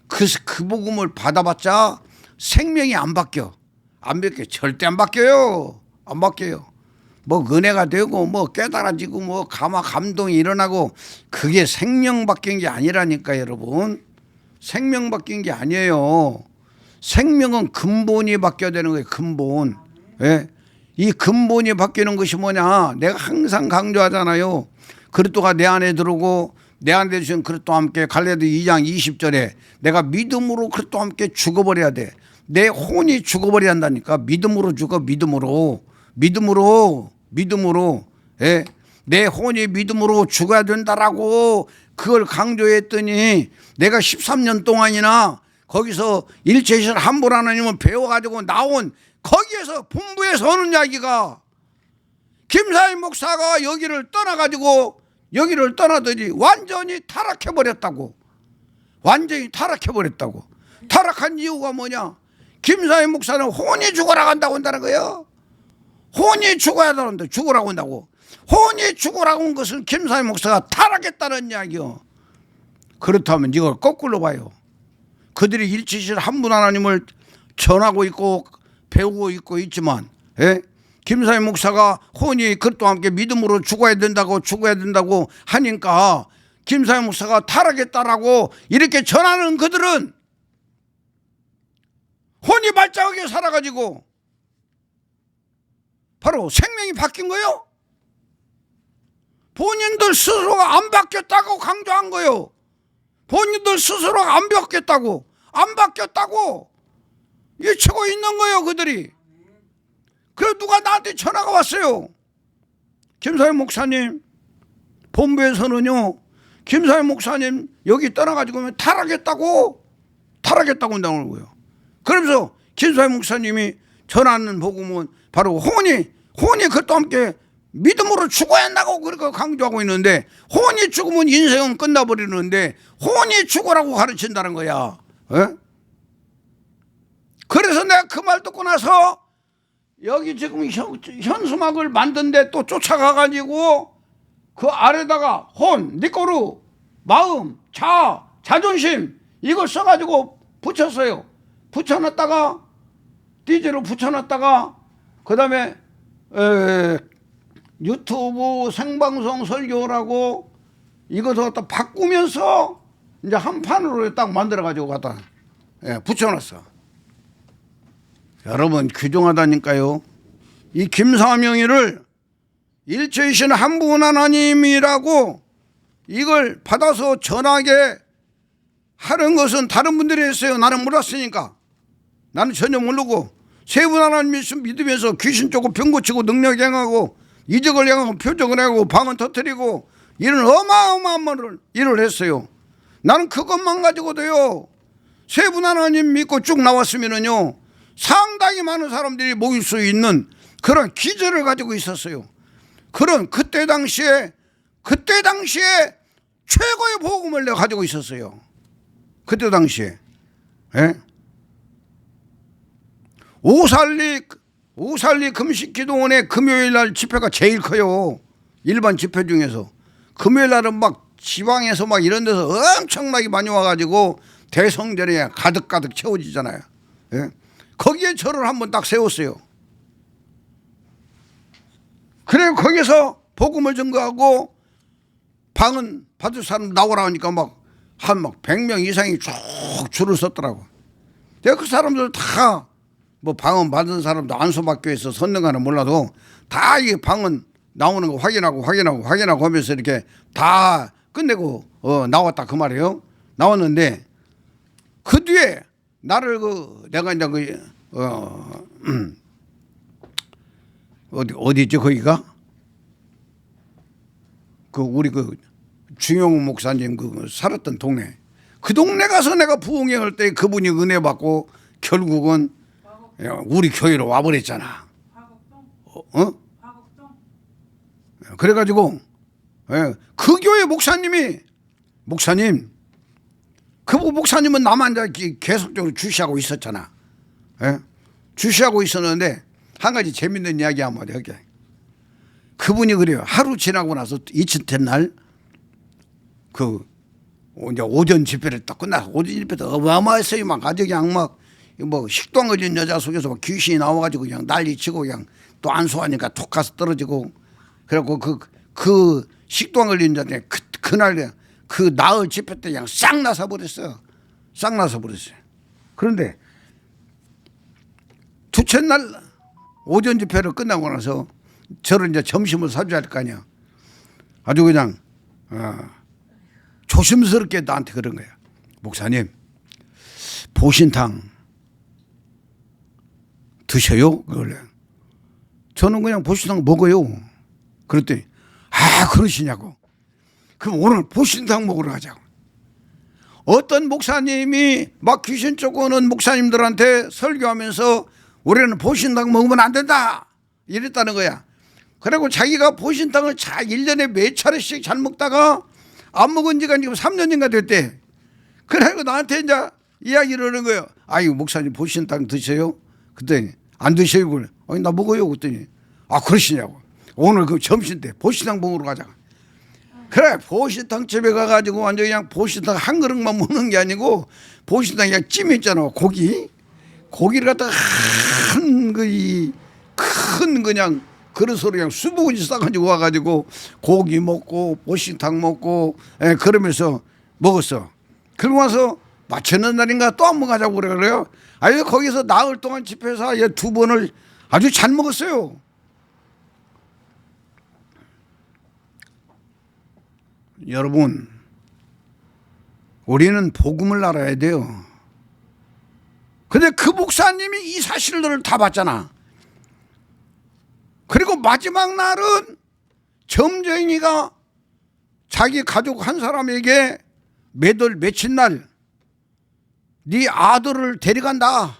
그 복음을 받아봤자 생명이 안 바뀌어. 안 바뀌어. 절대 안 바뀌어요. 안 바뀌어요. 뭐 은혜가 되고 뭐 깨달아지고 뭐 감동이 일어나고 그게 생명 바뀐 게 아니라니까 여러분. 생명 바뀐 게 아니에요. 생명은 근본이 바뀌어야 되는 거예요. 근본. 예? 이 근본이 바뀌는 것이 뭐냐. 내가 항상 강조하잖아요. 그리스도가 내 안에 들어오고 내 안에 주신 그리스도와 함께 갈라디아 2장 20절에 내가 믿음으로 그리스도와 함께 죽어버려야 돼. 내 혼이 죽어버려야 한다니까. 믿음으로 죽어. 믿음으로. 예? 내 혼이 믿음으로 죽어야 된다라고 그걸 강조했더니 내가 13년 동안이나 거기서 일체이신 한분 하나님을 배워가지고 나온 거기에서 본부에서 오는 이야기가 김사임 목사가 여기를 떠나더니 완전히 타락해버렸다고. 완전히 타락해버렸다고. 타락한 이유가 뭐냐. 김사임 목사는 혼이 죽어라 간다고 한다는 거예요. 혼이 죽어야 하는데 죽으라고 한다고. 혼이 죽으라고 한 것은 김사임 목사가 타락했다는 이야기요. 그렇다면 이걸 거꾸로 봐요. 그들이 일치신 한 분 하나님을 전하고 있고 배우고 있지만 예? 김사임 목사가 혼이 그것과 함께 믿음으로 죽어야 된다고 하니까 김사임 목사가 타락했다라고 이렇게 전하는 그들은 혼이 발작하게 살아가지고 바로 생명이 바뀐 거예요. 본인들 스스로가 안 바뀌었다고 강조한 거예요. 본인들 스스로가 안 바뀌었다고 외치고 있는 거예요. 그들이. 그래서 누가 나한테 전화가 왔어요. 김사임 목사님 본부에서는요 김사임 목사님 여기 떠나가지고 타락했다고 한다는 거예요. 그러면서 김사임 목사님이 전하는 복음은 바로 혼이 그것도 함께 믿음으로 죽어야 한다고 그렇게 강조하고 있는데 혼이 죽으면 인생은 끝나버리는데 혼이 죽으라고 가르친다는 거야. 에? 그래서 내가 그 말 듣고 나서 여기 지금 현수막을 만든데 또 쫓아가가지고 그 아래다가 혼, 니꼬르, 마음, 자존심 이걸 써가지고 붙였어요. 붙여놨다가 디지로 붙여놨다가 그 다음에 유튜브 생방송 설교라고 이것을 갖다 바꾸면서 이제 한 판으로 딱 만들어가지고 갖다 붙여놨어. 여러분 귀중하다니까요. 이 김사명이를 일체이신 한 분 하나님이라고 이걸 받아서 전하게 하는 것은 다른 분들이 했어요. 나는 몰랐으니까. 나는 전혀 모르고 세 분 하나님 믿으면서 귀신 쫓고 병 고치고 능력 행하고 이적을 행하고 표적을 하고 방언 터뜨리고 이런 어마어마한 일을 했어요. 나는 그것만 가지고도요 세 분 하나님 믿고 쭉 나왔으면은요 상당히 많은 사람들이 모일 수 있는 그런 기절을 가지고 있었어요. 그런 그때 당시에 최고의 복음을 내가 가지고 있었어요. 그때 당시에. 예? 오살리 금식기도원의 금요일날 집회가 제일 커요. 일반 집회 중에서. 금요일날은 막 지방에서 막 이런 데서 엄청나게 많이 와가지고 대성전에 가득 채워지잖아요. 예? 거기에 저를 한번 딱 세웠어요. 그래 거기서 복음을 전거하고 방은 받을 사람 나오라 하니까 한 100명 이상이 쭉 줄을 섰더라고. 내가 그 사람들 다 뭐 방언 받은 사람도 안수박교에서 선능가는 몰라도 다 이 방언 나오는 거 확인하고 하면서 이렇게 다 끝내고 나왔다 그 말이에요. 나왔는데 그 뒤에 나를 내가 이제 어디지 거기가 우리 중용 목사님 살았던 동네 그 동네 가서 내가 부흥회할 때 그분이 은혜 받고 결국은 우리 교회로 와버렸잖아. 그래가지고 그 교회 목사님 그 목사님은 나만 계속적으로 주시하고 있었잖아. 주시하고 있었는데 한 가지 재밌는 이야기 한마디 할게. 그분이 그래요. 하루 지나고 나서 이튿날 이제 오전 집회를 딱 끝나서 오전 집회 때 어마어마했어요. 막 아주 그냥 막 뭐 식도암 걸린 여자 속에서 막 귀신이 나와가지고 그냥 난리치고 그냥 또 안수하니까 톡 가서 떨어지고 그래갖고 그 식도암 걸린 여자한테 그날 그 나흘 집회 때 그냥 싹 나서 버렸어요. 싹 나서 버렸어요. 그런데 둘째 날 오전 집회를 끝나고 나서 저를 이제 점심을 사줘야 할 거 아니야. 아주 그냥 조심스럽게 나한테 그런 거야. 목사님, 보신탕 드셔요? 그래. 저는 그냥 보신탕 먹어요. 그랬더니 그러시냐고. 그럼 오늘 보신탕 먹으러 가자고. 어떤 목사님이 막 귀신 쫓아오는 목사님들한테 설교하면서 우리는 보신탕 먹으면 안 된다 이랬다는 거야. 그리고 자기가 보신탕을 1년에 몇 차례씩 잘 먹다가 안 먹은 지가 지금 3년인가 됐대. 그래서 나한테 이제 이야기를 하는 거예요. 아유, 목사님 보신탕 드셔요? 그랬더니 안 드셔요? 그래. 아니, 나 먹어요. 그랬더니 그러시냐고. 오늘 그 점심 때 보신탕 먹으러 가자. 그래, 보신탕 집에 가가지고 완전 그냥 보신탕 한 그릇만 먹는 게 아니고 보신탕 그냥 찜 있잖아. 고기를 갖다가 큰 그냥 그릇으로 그냥 수북이 싸가지고 와가지고 고기 먹고 보신탕 먹고 그러면서 먹었어. 그러고 와서 마치는 날인가 또 한 번 가자고 그래요. 아유, 거기서 나흘 동안 집회에서 2번을 아주 잘 먹었어요. 여러분, 우리는 복음을 알아야 돼요. 근데 그 목사님이 이 사실들을 다 봤잖아. 그리고 마지막 날은 점쟁이가 자기 가족 한 사람에게 며칠 날 네 아들을 데려간다.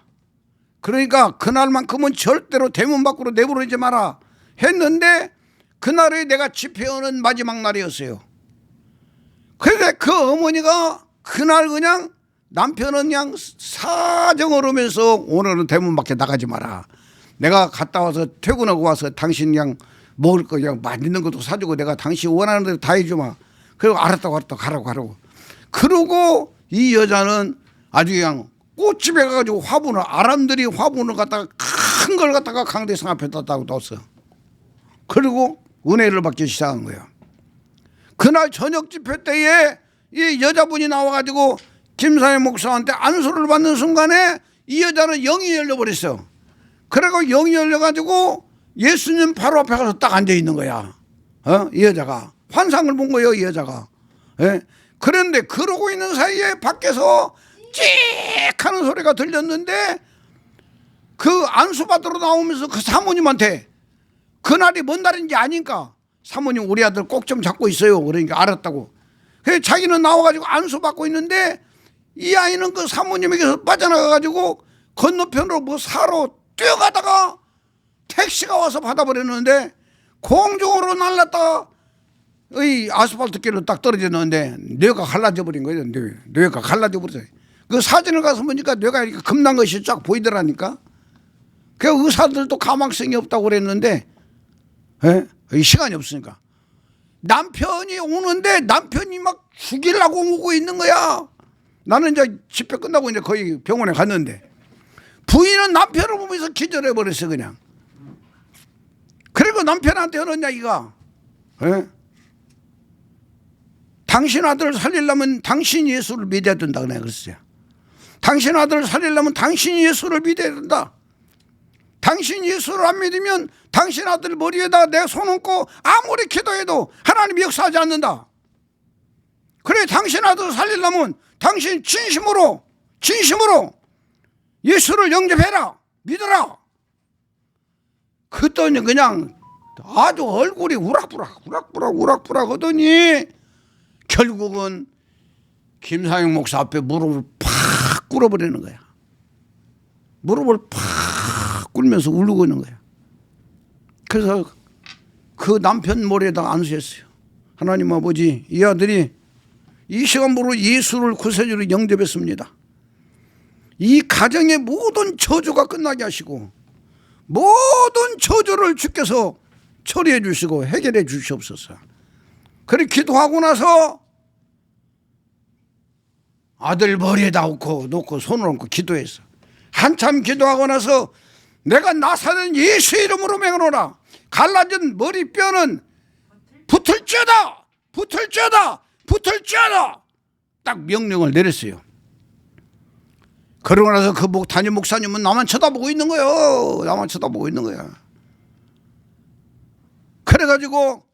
그러니까 그날만큼은 절대로 대문 밖으로 내보내지 마라 했는데 그날이 내가 집회하는 마지막 날이었어요. 그러니까 그 어머니가 그날 그냥 남편은 그냥 사정을 하면서 오늘은 대문 밖에 나가지 마라. 내가 갔다 와서 퇴근하고 와서 당신 그냥 먹을 거 그냥 맛있는 것도 사주고 내가 당신 원하는 대로 다 해주마. 그리고 알았다고 가라고. 그러고 이 여자는 아주 그냥 꽃집에 가가지고 아람들이 화분을 갖다가 큰 걸 갖다가 강대상 앞에다 뒀어. 그리고 은혜를 받기 시작한 거야. 그날 저녁 집회 때에 이 여자분이 나와가지고 김사회 목사한테 안수를 받는 순간에 이 여자는 영이 열려버렸어. 그리고 영이 열려가지고 예수님 바로 앞에 가서 딱 앉아있는 거야. 이 여자가 환상을 본 거예요. 이 여자가. 그런데 그러고 있는 사이에 밖에서 찍 하는 소리가 들렸는데 그 안수 받으러 나오면서 그 사모님한테 그날이 뭔 날인지 아니까 사모님 우리 아들 꼭 좀 잡고 있어요. 그러니까 알았다고. 그래서 자기는 나와가지고 안수 받고 있는데 이 아이는 그 사모님에게서 빠져나가가지고 건너편으로 뭐 사러 뛰어가다가 택시가 와서 받아버렸는데 공중으로 날랐다가 이 아스팔트 길로 딱 떨어졌는데 뇌가 갈라져 버린 거예요. 뇌가 갈라져 버렸어요. 그 사진을 가서 보니까 뇌가 이렇게 금난 것이 쫙 보이더라니까. 그 의사들도 가망성이 없다고 그랬는데 시간이 없으니까 남편이 오는데 남편이 막 죽이려고 오고 있는 거야. 나는 이제 집회 끝나고 이제 거의 병원에 갔는데 부인은 남편을 보면서 기절해 버렸어 그냥. 그리고 남편한테 하는 이야기가 당신 아들을 살리려면 당신 예수를 믿어야 된다 그랬어요. 당신 아들을 살리려면 당신 예수를 믿어야 된다. 당신 예수를 안 믿으면 당신 아들 머리에다 내 손 얹고 아무리 기도해도 하나님이 역사하지 않는다. 그래 당신 아들을 살리려면 당신 진심으로 예수를 영접해라. 믿어라. 그랬더니 그냥 아주 얼굴이 우락부락 하더니 결국은 김상영 목사 앞에 무릎을 팍 꿇어버리는 거야. 무릎을 팍 꿇으면서 울고 있는 거야. 그래서 그 남편 머리에다가 안수했어요. 하나님 아버지, 이 아들이 이 시간부로 예수를 구세주로 영접했습니다. 이 가정의 모든 저주가 끝나게 하시고 모든 저주를 주께서 처리해 주시고 해결해 주시옵소서. 그렇게 기도하고 나서 아들 머리에다 놓고 손을 얹고 기도했어. 한참 기도하고 나서 내가 나사는 예수 이름으로 맹하노라. 갈라진 머리뼈는 붙을지어다. 붙을지어다. 붙을지어다. 딱 명령을 내렸어요. 그러고 나서 그 담임 목사님은 나만 쳐다보고 있는 거예요. 나만 쳐다보고 있는 거야. 그래가지고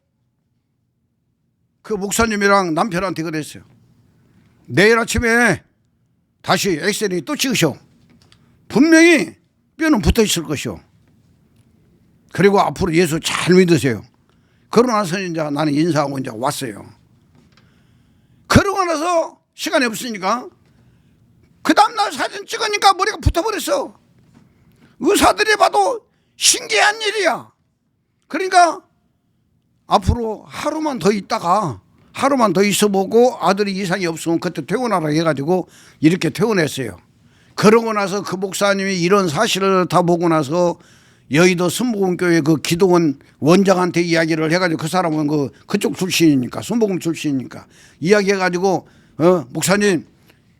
그 목사님이랑 남편한테 그랬어요. 내일 아침에 다시 엑스레이 또 찍으셔. 분명히 뼈는 붙어 있을 것이오. 그리고 앞으로 예수 잘 믿으세요. 그러고 나서 이제 나는 인사하고 이제 왔어요. 그러고 나서 시간이 없으니까 그 다음날 사진 찍으니까 머리가 붙어버렸어. 의사들이 봐도 신기한 일이야. 그러니까 앞으로 하루만 더 있어보고 아들이 이상이 없으면 그때 퇴원하라 해가지고 이렇게 퇴원했어요. 그러고 나서 그 목사님이 이런 사실을 다 보고 나서 여의도 순복음교회 그 기도원 원장한테 이야기를 해가지고 그 사람은 그쪽 출신이니까 순복음 출신이니까 이야기해가지고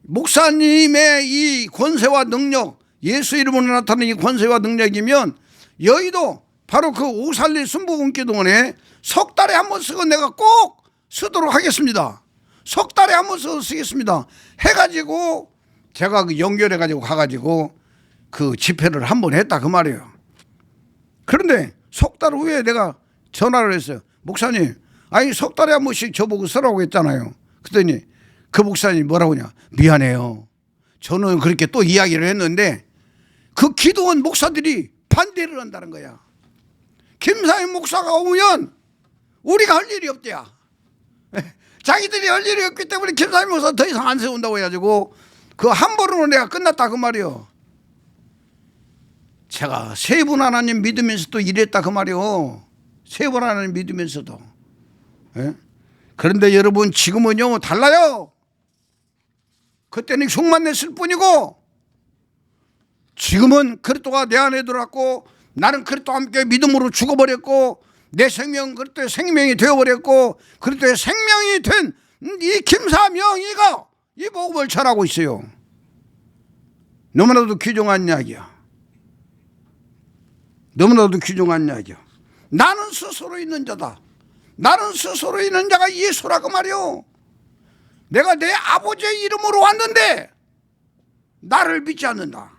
목사님의 이 권세와 능력, 예수 이름으로 나타나는 이 권세와 능력이면 여의도 바로 그 오살리 순복음 기도원에 석 달에 한 번 쓰고 내가 꼭 쓰도록 하겠습니다. 석 달에 한 번 쓰겠습니다. 해가지고 제가 연결해가지고 가가지고 그 집회를 한 번 했다 그 말이에요. 그런데 석 달 후에 내가 전화를 했어요. 목사님, 아니 석 달에 한 번씩 저보고 쓰라고 했잖아요. 그랬더니 그 목사님이 뭐라고 하냐. 미안해요. 저는 그렇게 또 이야기를 했는데 그 기도원 목사들이 반대를 한다는 거야. 김사임 목사가 오면 우리가 할 일이 없대야. 자기들이 할 일이 없기 때문에 김사임 목사 더 이상 안 세운다고 해가지고 그 한 번으로 내가 끝났다 그 말이요. 제가 세 분 하나님 믿으면서도 이랬다 그 말이요. 세 분 하나님 믿으면서도. 예? 그런데 여러분 지금은요 달라요. 그때는 흉만 냈을 뿐이고 지금은 그리스도가 내 안에 들어왔고 나는 그리스도와 함께 믿음으로 죽어버렸고 내 생명 그리스도의 생명이 되어버렸고 그리스도의 생명이 된 이 김사명이가 이 복음을 전하고 있어요. 너무나도 귀중한 이야기야. 너무나도 귀중한 이야기야. 나는 스스로 있는 자다. 나는 스스로 있는 자가 예수라고 말이요. 내가 내 아버지의 이름으로 왔는데 나를 믿지 않는다.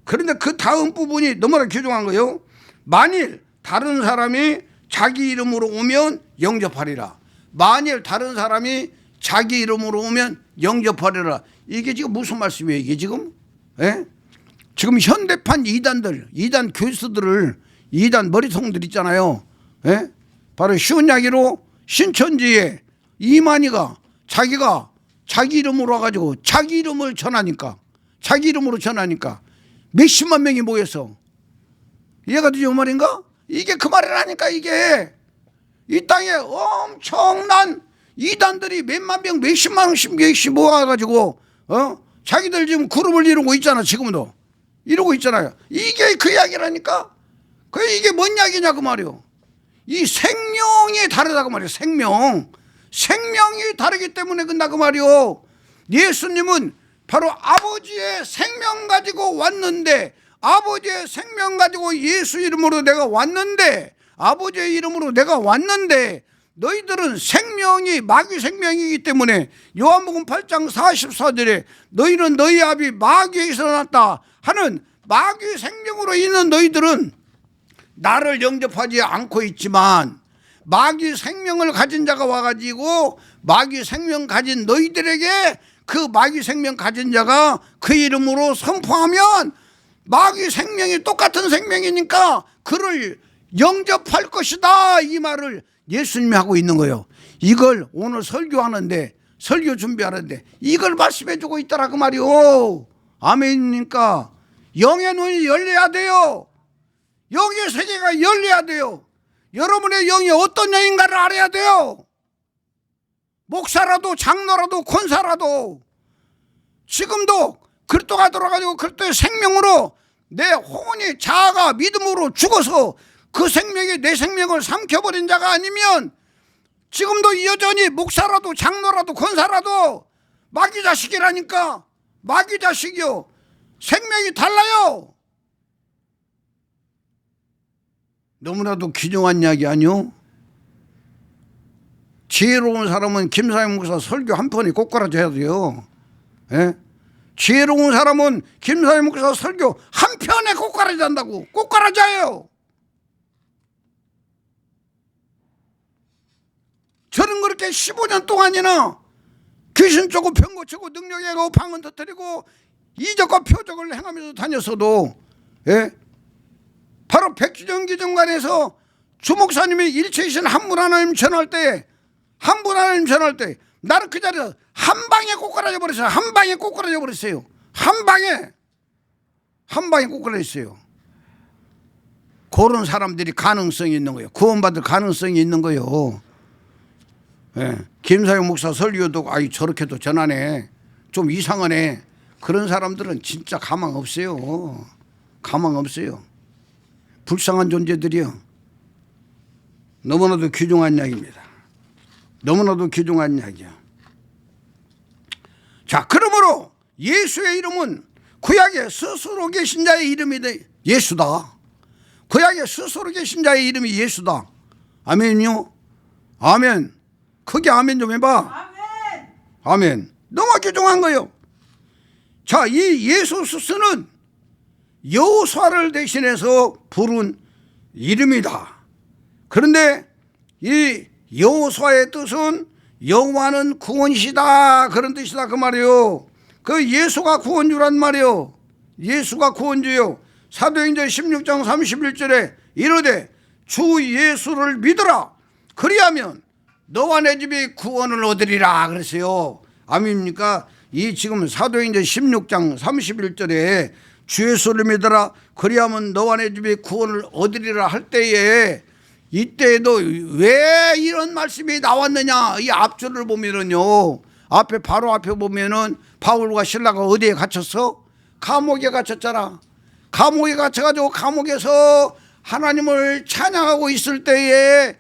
그런데 그 다음 부분이 너무나 귀중한 거예요. 만일 다른 사람이 자기 이름으로 오면 영접하리라. 만일 다른 사람이 자기 이름으로 오면 영접하리라. 이게 지금 무슨 말씀이에요? 이게 지금? 예? 지금 현대판 이단 교수들을 이단 머리통들 있잖아요. 예? 바로 쉬운 이야기로 신천지에 이만희가 자기가 자기 이름으로 와가지고 자기 이름을 전하니까 자기 이름으로 전하니까 몇십만 명이 모여서 이해가 되죠? 말인가? 이게 그 말이라니까. 이게 이 땅에 엄청난 이단들이 몇만 명 몇십만 명씩 모아가지고 자기들 지금 그룹을 이루고 있잖아. 지금도 이루고 있잖아요. 이게 그 이야기라니까. 이게 뭔 이야기냐 그 말이요. 이 생명이 다르다 그 말이에요. 생명이 다르기 때문에 그런다 그 말이요. 예수님은 바로 아버지의 생명 가지고 왔는데 아버지의 생명 가지고 예수 이름으로 내가 왔는데 아버지의 이름으로 내가 왔는데 너희들은 생명이 마귀 생명이기 때문에 요한복음 8장 44절에 너희는 너희 아비 마귀에서 났다 하는 마귀 생명으로 있는 너희들은 나를 영접하지 않고 있지만 마귀 생명을 가진 자가 와가지고 마귀 생명 가진 너희들에게 그 마귀 생명 가진 자가 그 이름으로 선포하면 마귀 생명이 똑같은 생명이니까 그를 영접할 것이다. 이 말을 예수님이 하고 있는 거예요. 이걸 오늘 설교 준비하는데 이걸 말씀해 주고 있더라 그 말이오. 아멘이니까 영의 눈이 열려야 돼요. 영의 세계가 열려야 돼요. 여러분의 영이 어떤 영인가를 알아야 돼요. 목사라도 장로라도 권사라도 지금도 그리스도가 들어가지고 그리스도의 생명으로 내 혼이 자아가 믿음으로 죽어서 그 생명이 내 생명을 삼켜버린 자가 아니면 지금도 여전히 목사라도 장로라도 권사라도 마귀 자식이라니까. 마귀 자식이요. 생명이 달라요. 너무나도 귀중한 이야기 아니요? 지혜로운 사람은 김사영 목사 설교 한 편이 꼬꾸라져야 돼요. 예? 지혜로운 사람은 김사영 목사 설교 한 편에 꼬꾸라진다고. 꼬꾸라져요. 저는 그렇게 15년 동안이나 귀신 쫓고 병 고치고 능력하고 방언 터뜨리고 이적과 표적을 행하면서 다녔어도, 예? 바로 백주정 기정관에서 주목사님이 일체이신 한 분 하나님 전할 때, 한 분 하나님 전할 때 나를 그 자리에서 한 방에 꼬꾸라져 버렸어요. 한 방에 꼬꾸라져 버렸어요. 한 방에 꼬꾸라졌어요. 그런 사람들이 가능성이 있는 거예요. 구원받을 가능성이 있는 거예요. 예. 김사영 목사 설교도 아이 저렇게도 전하네, 좀 이상하네, 그런 사람들은 진짜 가망 없어요. 가망 없어요. 불쌍한 존재들이요. 너무나도 귀중한 이야기입니다. 너무나도 귀중한 이야기야. 자, 그러므로 예수의 이름은 구약에 스스로 계신 자의 이름이 예수다. 구약에 스스로 계신 자의 이름이 예수다. 아멘요? 아멘. 크게 아멘 좀 해봐. 아멘. 아멘. 너무 귀중한 거예요. 자, 이 예수 스스는 여호수아를 대신해서 부른 이름이다. 그런데 이 여호수아의 뜻은 여호와는 구원이시다, 그런 뜻이다 그 말이요. 그 예수가 구원주란 말이요. 예수가 구원주요. 사도행전 16장 31절에 이르되 주 예수를 믿으라, 그리하면 너와 내 집이 구원을 얻으리라 그랬어요. 아멘입니까? 이 지금 사도행전 16장 31절에 주 예수를 믿으라, 그리하면 너와 내 집이 구원을 얻으리라 할 때에, 이때에도 왜 이런 말씀이 나왔느냐, 이 앞줄을 보면은요, 앞에 바로 앞에 보면은 바울과 실라가 어디에 갇혔어? 감옥에 갇혔잖아. 감옥에 갇혀가지고 감옥에서 하나님을 찬양하고 있을 때에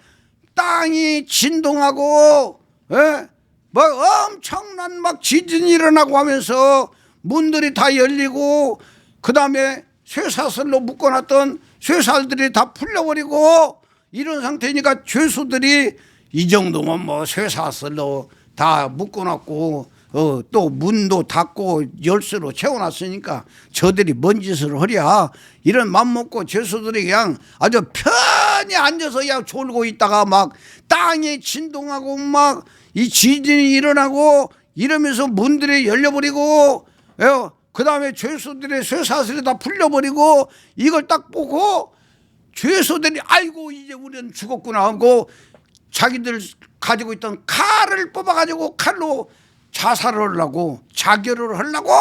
땅이 진동하고, 예? 막 엄청난 막 지진이 일어나고 하면서 문들이 다 열리고, 그 다음에 쇠사슬로 묶어놨던 쇠살들이 다 풀려버리고, 이런 상태니까 죄수들이 이 정도면 뭐 쇠사슬로 다 묶어놨고, 또 문도 닫고 열쇠로 채워놨으니까 저들이 뭔 짓을 하랴, 이런 맘 먹고 죄수들이 그냥 아주 편히 앉아서 그냥 졸고 있다가 막 땅이 진동하고 막 이 지진이 일어나고 이러면서 문들이 열려버리고, 그 다음에 죄수들의 쇠사슬이 다 풀려버리고, 이걸 딱 보고 죄수들이 아이고 이제 우리는 죽었구나 하고 자기들 가지고 있던 칼을 뽑아가지고 칼로 자살을 하려고, 자결을 하려고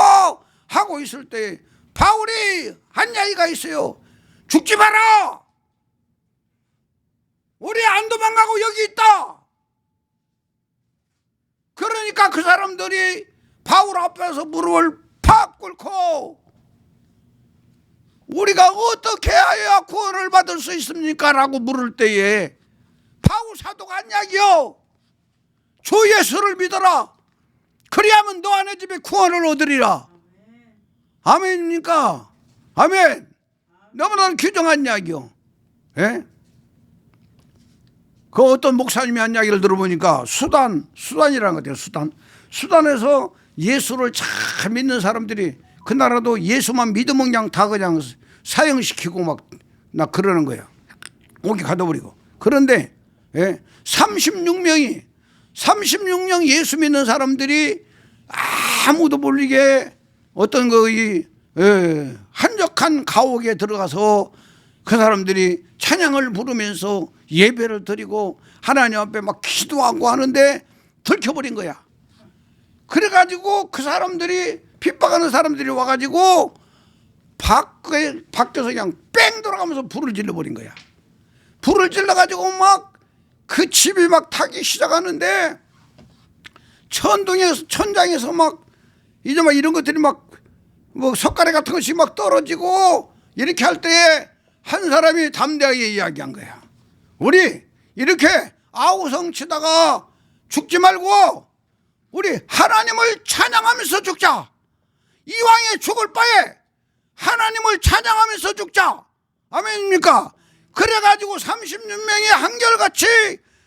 하고 있을 때 바울이 한 이야기가 있어요. 죽지 마라, 우리 안 도망가고 여기 있다. 그러니까 그 사람들이 바울 앞에서 무릎을 팍 꿇고 우리가 어떻게 해야 구원을 받을 수 있습니까? 라고 물을 때에 바울 사도가 한 이야기요. 주 예수를 믿어라, 그리하면 너와 내 집에 구원을 얻으리라. 아멘입니까? 아멘. 너무나 귀중한 이야기요. 예? 그 어떤 목사님이 한 이야기를 들어보니까 수단이라는 것 같아요. 수단에서 예수를 잘 믿는 사람들이 그 나라도 예수만 믿으면 그냥 다 그냥 사형시키고 막 그러는 거예요. 오기 가둬버리고. 그런데 36명 예수 믿는 사람들이 아무도 모르게 어떤 한적한 가옥에 들어가서 그 사람들이 찬양을 부르면서 예배를 드리고 하나님 앞에 막 기도하고 하는데 들켜버린 거야. 그래가지고 그 사람들이, 핍박하는 사람들이 와가지고 밖에서 그냥 뺑 돌아가면서 불을 질러버린 거야. 불을 질러가지고 막 그 집이 막 타기 시작하는데 천장에서 막 이제 막 이런 것들이 막 뭐 석가래 같은 것이 막 떨어지고 이렇게 할 때에 한 사람이 담대하게 이야기한 거야. 우리 이렇게 아우성 치다가 죽지 말고 우리 하나님을 찬양하면서 죽자. 이왕에 죽을 바에 하나님을 찬양하면서 죽자. 아멘입니까? 그래가지고 36명이 한결같이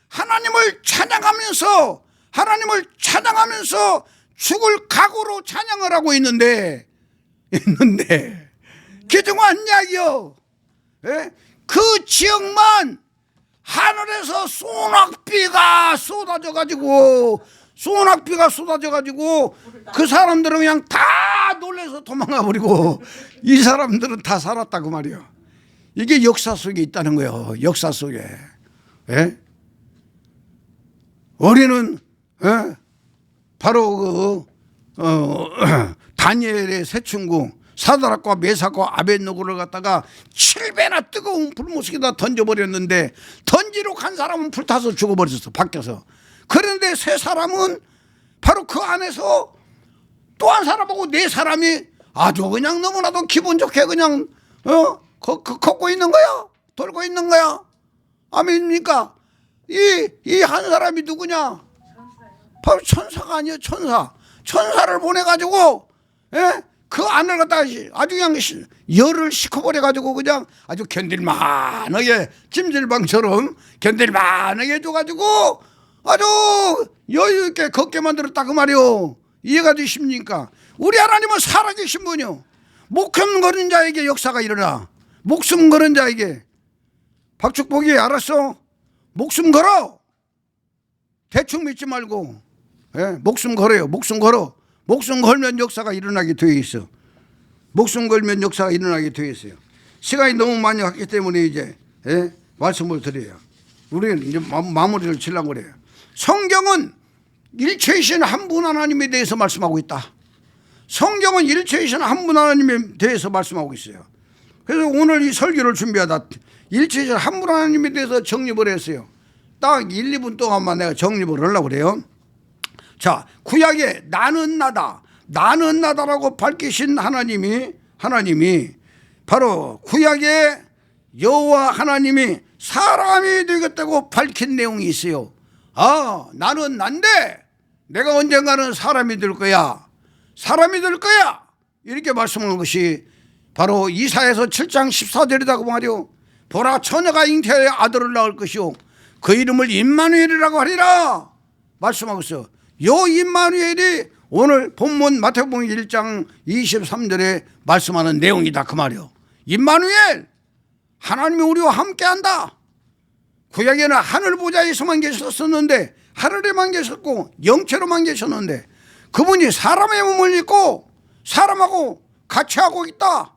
하나님을 찬양하면서 죽을 각오로 찬양을 하고 있는데 기중한 이야기요. 예? 그 지역만 하늘에서 소낙비가 쏟아져가지고 그 사람들은 그냥 다 놀라서 도망가 버리고 이 사람들은 다 살았다 그 말이야. 이게 역사 속에 있다는 거예요. 역사 속에. 예? 우리는 바로 다니엘의 세 친구 사드락과 메삭과 아벳느고를 갖다가 7배나 뜨거운 불못에다 던져버렸는데 던지러 간 사람은 불타서 죽어버렸어, 밖에서. 그런데 세 사람은 바로 그 안에서 또 한 사람하고 네 사람이 아주 그냥 너무나도 기분 좋게 그냥 걷고 있는 거야, 돌고 있는 거야. 아멘입니까? 이 한 사람이 누구냐? 바로 천사가 아니에요. 천사를 보내가지고 그 안을 갖다가 아주 그냥 열을 식혀버려가지고 그냥 아주 견딜만하게 찜질방처럼 견딜만하게 해줘가지고 아주 여유있게 걷게 만들었다 그 말이요. 이해가 되십니까? 우리 하나님은 살아계신 분이요. 목숨 거는 자에게 역사가 일어나. 목숨 거는 자에게. 박축복이 알았어? 목숨 걸어. 대충 믿지 말고 목숨 걸어요. 목숨 걸어. 목숨 걸면 역사가 일어나게 되어 있어. 목숨 걸면 역사가 일어나게 되어 있어요. 시간이 너무 많이 갔기 때문에 이제 말씀을 드려요. 우리는 이제 마무리를 치려고 그래요. 성경은 일체이신 한 분 하나님에 대해서 말씀하고 있다. 성경은 일체이신 한 분 하나님에 대해서 말씀하고 있어요. 그래서 오늘 이 설교를 준비하다 일체이신 한 분 하나님에 대해서 정립을 했어요. 딱 1, 2분 동안만 내가 정립을 하려고 그래요. 자, 구약에 나는 나다라고 밝히신 하나님이 바로 구약에 여호와 하나님이 사람이 되겠다고 밝힌 내용이 있어요. 아, 나는 난데 내가 언젠가는 사람이 될 거야. 이렇게 말씀하는 것이 바로 이사야서 7장 14절이라고 말이요. 보라, 처녀가 잉태하여 아들을 낳을 것이요 그 이름을 임마누엘이라고 하리라 말씀하고 있어요. 요 임마누엘이 오늘 본문 마태복음 1장 23절에 말씀하는 내용이다 그 말이요. 임마누엘, 하나님이 우리와 함께한다. 구약에는 하늘 보좌에서만 계셨었는데, 하늘에만 계셨고 영체로만 계셨는데 그분이 사람의 몸을 입고 사람하고 같이 하고 있다.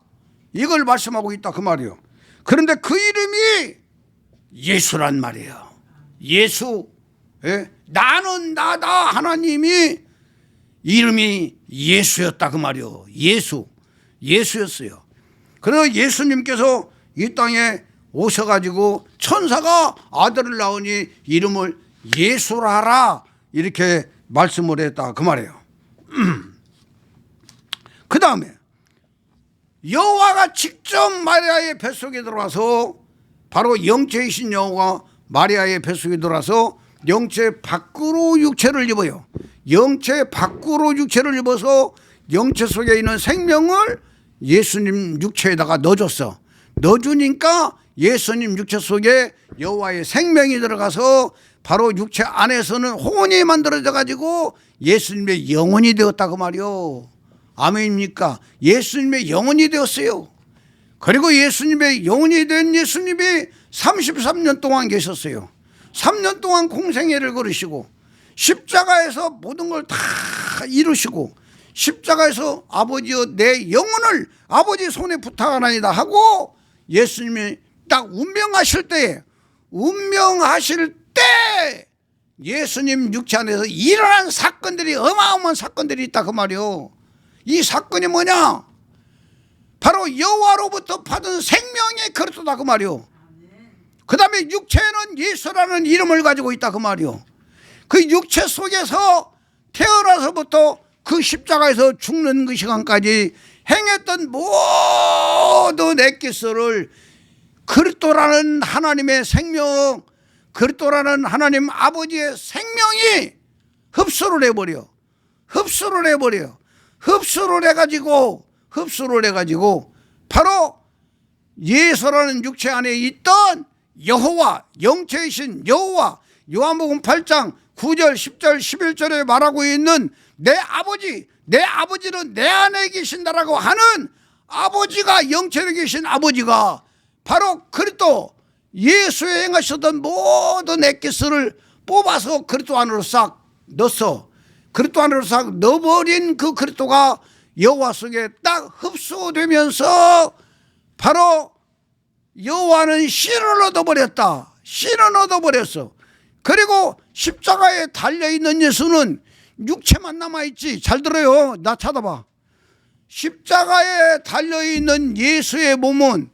이걸 말씀하고 있다 그 말이요. 그런데 그 이름이 예수란 말이에요. 예수. 나는 나다 하나님이 이름이 예수였다 그 말이요. 예수였어요. 그래서 예수님께서 이 땅에 오셔가지고 천사가 아들을 낳으니 이름을 예수라 하라 이렇게 말씀을 했다 그 말이에요. 그 다음에 여호와가 직접 마리아의 뱃속에 들어와서 바로 영체이신 여호와가 마리아의 뱃속에 들어와서 영체 밖으로 육체를 입어요. 영체 밖으로 육체를 입어서 영체 속에 있는 생명을 예수님 육체에다가 넣어줬어. 넣어주니까 예수님 육체 속에 여호와의 생명이 들어가서 바로 육체 안에서는 혼이 만들어져 가지고 예수님의 영혼이 되었다 그 말이요. 아멘입니까? 예수님의 영혼이 되었어요. 그리고 예수님의 영혼이 된 예수님이 33년 동안 계셨어요. 3년 동안 공생애를 걸으시고 십자가에서 모든 걸 다 이루시고 십자가에서 아버지여 내 영혼을 아버지 손에 부탁하나이다 하고 예수님이 딱 운명하실 때 예수님 육체 안에서 일어난 사건들이 어마어마한 사건들이 있다 그 말이요. 이 사건이 뭐냐? 바로 여호와로부터 받은 생명의 그릇이다 그 말이요. 그 다음에 육체는 예수라는 이름을 가지고 있다 그 말이요. 그 육체 속에서 태어나서부터 그 십자가에서 죽는 그 시간까지 행했던 모든 액기스를 그리스도라는 하나님의 생명, 그리스도라는 하나님 아버지의 생명이 흡수를 해버려. 흡수를 해버려요. 흡수를 해가지고 바로 예수라는 육체 안에 있던 여호와, 영체이신 여호와, 요한복음 8장 9절 10절 11절에 말하고 있는 내 아버지는 내 안에 계신다라고 하는 아버지가, 영체로 계신 아버지가 바로 그리스도, 예수의 행하셨던 모든 엑기스를 뽑아서 그리스도 안으로 싹 넣었어. 그리스도 안으로 싹 넣어버린 그 그리스도가 여호와 속에 딱 흡수되면서 바로 여호와는 씨를 얻어버렸다. 씨를 얻어버렸어. 그리고 십자가에 달려있는 예수는 육체만 남아있지. 잘 들어요. 나 찾아봐. 십자가에 달려있는 예수의 몸은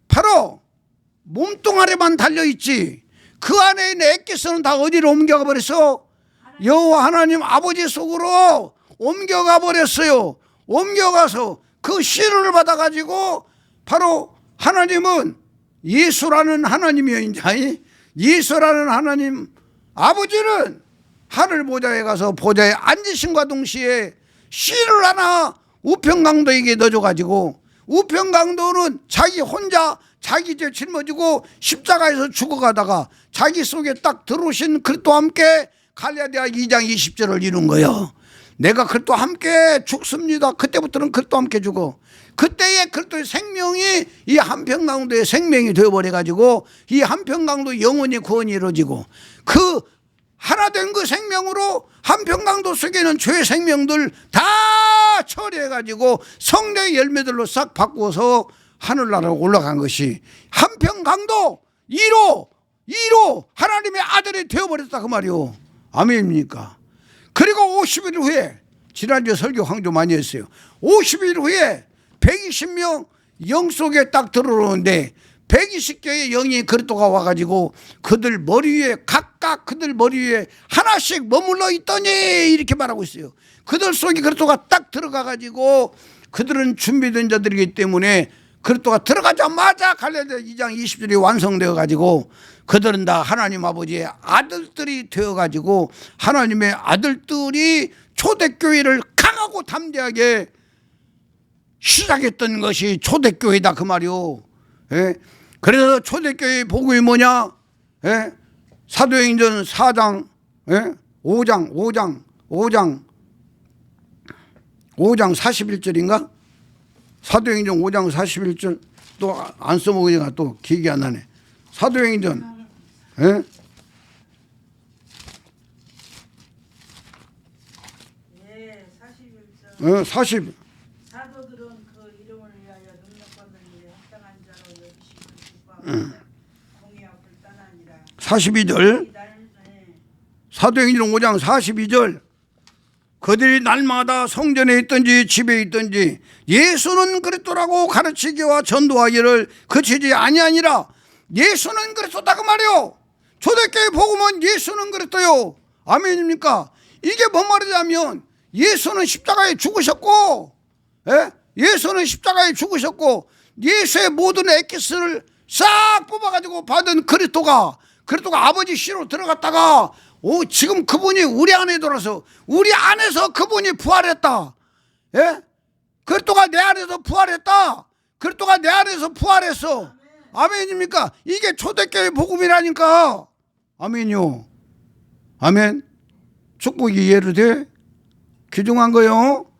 바로 몸뚱아리만 달려있지. 그 안에 있는 엑기스는 다 어디로 옮겨가 버렸어? 여호와 하나님 아버지 속으로 옮겨가 버렸어요. 옮겨가서 그 씨를 받아가지고 바로 하나님은 예수라는 하나님이요. 이제 예수라는 하나님 아버지는 하늘 보좌에 가서 보좌에 앉으심과 동시에 씨를 하나 우편강도에게 넣어줘가지고, 우편강도는 자기 혼자 자기 죄 짊어지고 십자가에서 죽어가다가 자기 속에 딱 들어오신 그리스도와 함께 갈라디아 2장 20절을 이룬 거예요. 내가 그리스도와 함께 죽습니다. 그때부터는 그리스도와 함께 죽어. 그때의 그리스도의 생명이 이 한평강도의 생명이 되어버려가지고 이 한평강도 영원히 구원이 이루어지고, 그 하나 된 그 생명으로 한평강도 속에 있는 죄의 생명들 다 처리해가지고 성령의 열매들로 싹 바꾸어서 하늘나라로 올라간 것이 한평강도 1호 하나님의 아들이 되어버렸다 그 말이요. 아멘입니까? 그리고 50일 후에, 지난주에 설교 강조 많이 했어요. 50일 후에 120명 영 속에 딱 들어오는데 120개의 영이 그리스도가 와가지고 그들 머리 위에, 각각 그들 머리 위에 하나씩 머물러 있더니 이렇게 말하고 있어요. 그들 속에 그리스도가 딱 들어가가지고, 그들은 준비된 자들이기 때문에 그리스도가 들어가자마자 갈라디아 2장 20절이 완성되어 가지고 그들은 다 하나님 아버지의 아들들이 되어 가지고 하나님의 아들들이 초대교회를 강하고 담대하게 시작했던 것이 초대교회다 그 말이요. 예? 그래서 초대교회의 복음이 뭐냐? 예? 사도행전 4장, 예? 5장 41절인가? 사도행전 5장 41절 또 안 써먹으니까 또 기억이 안 나네. 사도행전, 예? 예, 41절. 40. 사도들은 그 이름을 위하여 능력받는 일에 합당한 자로 여기심을 기뻐하고 공의와 불단하니라. 42절. 사도행전 5장 42절. 그들이 날마다 성전에 있든지 집에 있든지 예수는 그리스도라고 가르치기와 전도하기를 그치지 아니하니라. 예수는 그리스도다 그 말이요. 초대교회 복음은 예수는 그리스도요. 아멘입니까? 이게 뭔 말이냐면 예수는 십자가에 죽으셨고, 예? 예수는 십자가에 죽으셨고 예수의 모든 엑기스를 싹 뽑아가지고 받은 그리스도가 아버지 씨로 들어갔다가 지금 그분이 우리 안에 들어서 우리 안에서 그분이 부활했다. 예? 그리스도가 내 안에서 부활했다. 그리스도가 내 안에서 부활했어. 아멘입니까? 이게 초대교회 복음이라니까. 아멘요. 아멘. 축복이 이해로 돼? 귀중한 거요.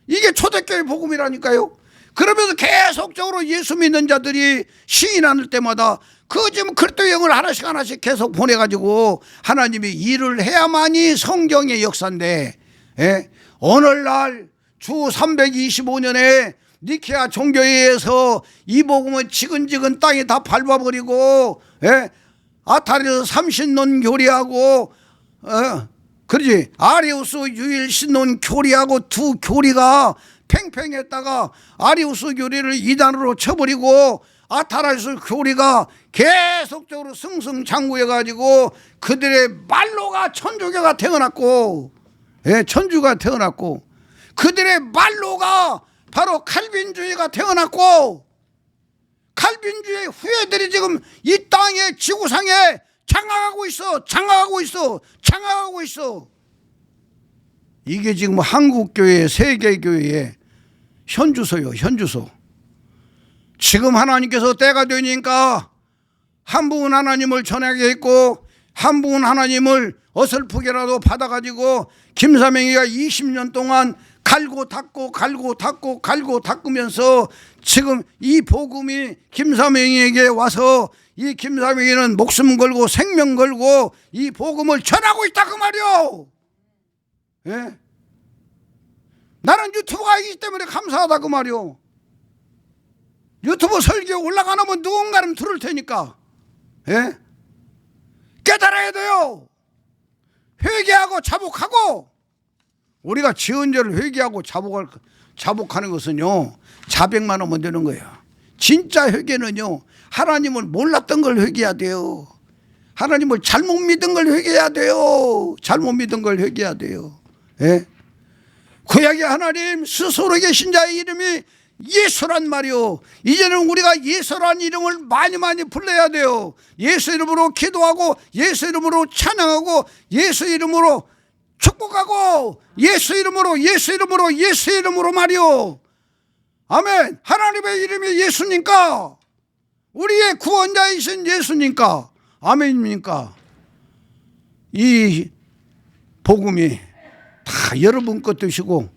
이게 초대교회 복음이라니까요. 그러면서 계속적으로 예수 믿는 자들이 시인하는 때마다 그 지금 그리스도 영을 하나씩 계속 보내가지고 하나님이 일을 해야만이 성경의 역사인데, 예? 오늘날 주 325년에 니케아 종교회에서 이 복음을 지근지근 땅에 다 밟아버리고, 예? 아타리에서 삼신론 교리하고, 그러지, 아리우스 유일신론 교리하고 두 교리가 팽팽했다가 아리우스 교리를 이단으로 쳐버리고 아타리우스 교리가 계속적으로 승승장구해가지고 그들의 말로가 천주교가 태어났고, 예, 천주가 태어났고, 그들의 말로가 바로 칼빈주의가 태어났고, 칼빈주의 후예들이 지금 이 땅의 지구상에 장악하고 있어. 이게 지금 한국교회, 세계교회의 현주소요, 현주소. 지금 하나님께서 때가 되니까 한 분은 하나님을 전하겠고 한 분은 하나님을 어설프게라도 받아가지고 김사명이가 20년 동안 갈고 닦으면서 지금 이 복음이 김사명이에게 와서 이 김사명이는 목숨 걸고 생명 걸고 이 복음을 전하고 있다 그 말이요. 예? 나는 유튜브가 있기 때문에 감사하다 그 말이요. 유튜브 설교 올라가면 누군가는 들을 테니까. 예? 깨달아야 돼요. 회개하고 자복하고. 우리가 지은 죄를 회개하고 자복하는 것은요, 자백만 하면 되는 거예요. 진짜 회개는요, 하나님을 몰랐던 걸 회개해야 돼요. 하나님을 잘못 믿은 걸 회개해야 돼요. 잘못 믿은 걸 회개해야 돼요. 예? 구약의 하나님 스스로 계신 자의 이름이 예수란 말이요. 이제는 우리가 예수란 이름을 많이 불러야 돼요. 예수 이름으로 기도하고 예수 이름으로 찬양하고 예수 이름으로 축복하고 예수 이름으로 말이요. 아멘. 하나님의 이름이 예수니까, 우리의 구원자이신 예수니까, 아멘입니까? 이 복음이 다 여러분 것 되시고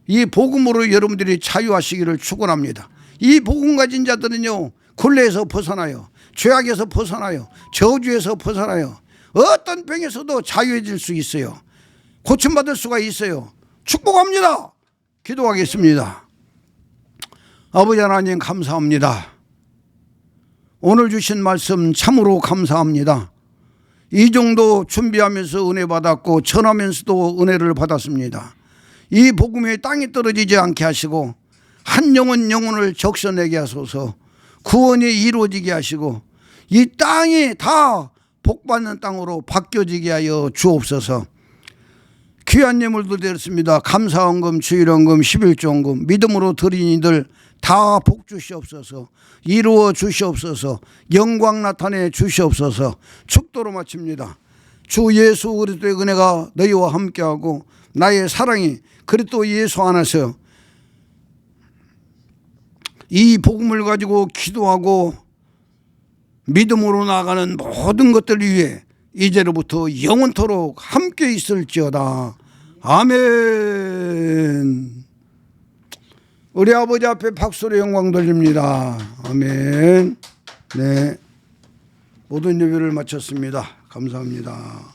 이 복음으로 여러분들이 자유하시기를 축원합니다. 이 복음 가진 자들은요, 굴레에서 벗어나요, 죄악에서 벗어나요, 저주에서 벗어나요, 어떤 병에서도 자유해질 수 있어요. 고침받을 수가 있어요. 축복합니다. 기도하겠습니다. 아버지 하나님 감사합니다. 오늘 주신 말씀 참으로 감사합니다. 이 정도 준비하면서 은혜 받았고 전하면서도 은혜를 받았습니다. 이 복음이 땅에 떨어지지 않게 하시고 한 영혼을 적셔내게 하소서. 구원이 이루어지게 하시고 이 땅이 다 복받는 땅으로 바뀌어지게 하여 주옵소서. 귀한 예물도 드렸습니다. 감사헌금, 주일헌금, 11조헌금 믿음으로 드린 이들 다 복 주시옵소서. 이루어 주시옵소서. 영광 나타내 주시옵소서. 축도로 마칩니다. 주 예수 그리스도의 은혜가 너희와 함께하고 나의 사랑이 그리스도 예수 안에서 이 복음을 가지고 기도하고 믿음으로 나아가는 모든 것들 위해 이제로부터 영원토록 함께 있을지어다. 아멘. 우리 아버지 앞에 박수로 영광 돌립니다. 아멘. 네, 모든 예배를 마쳤습니다. 감사합니다.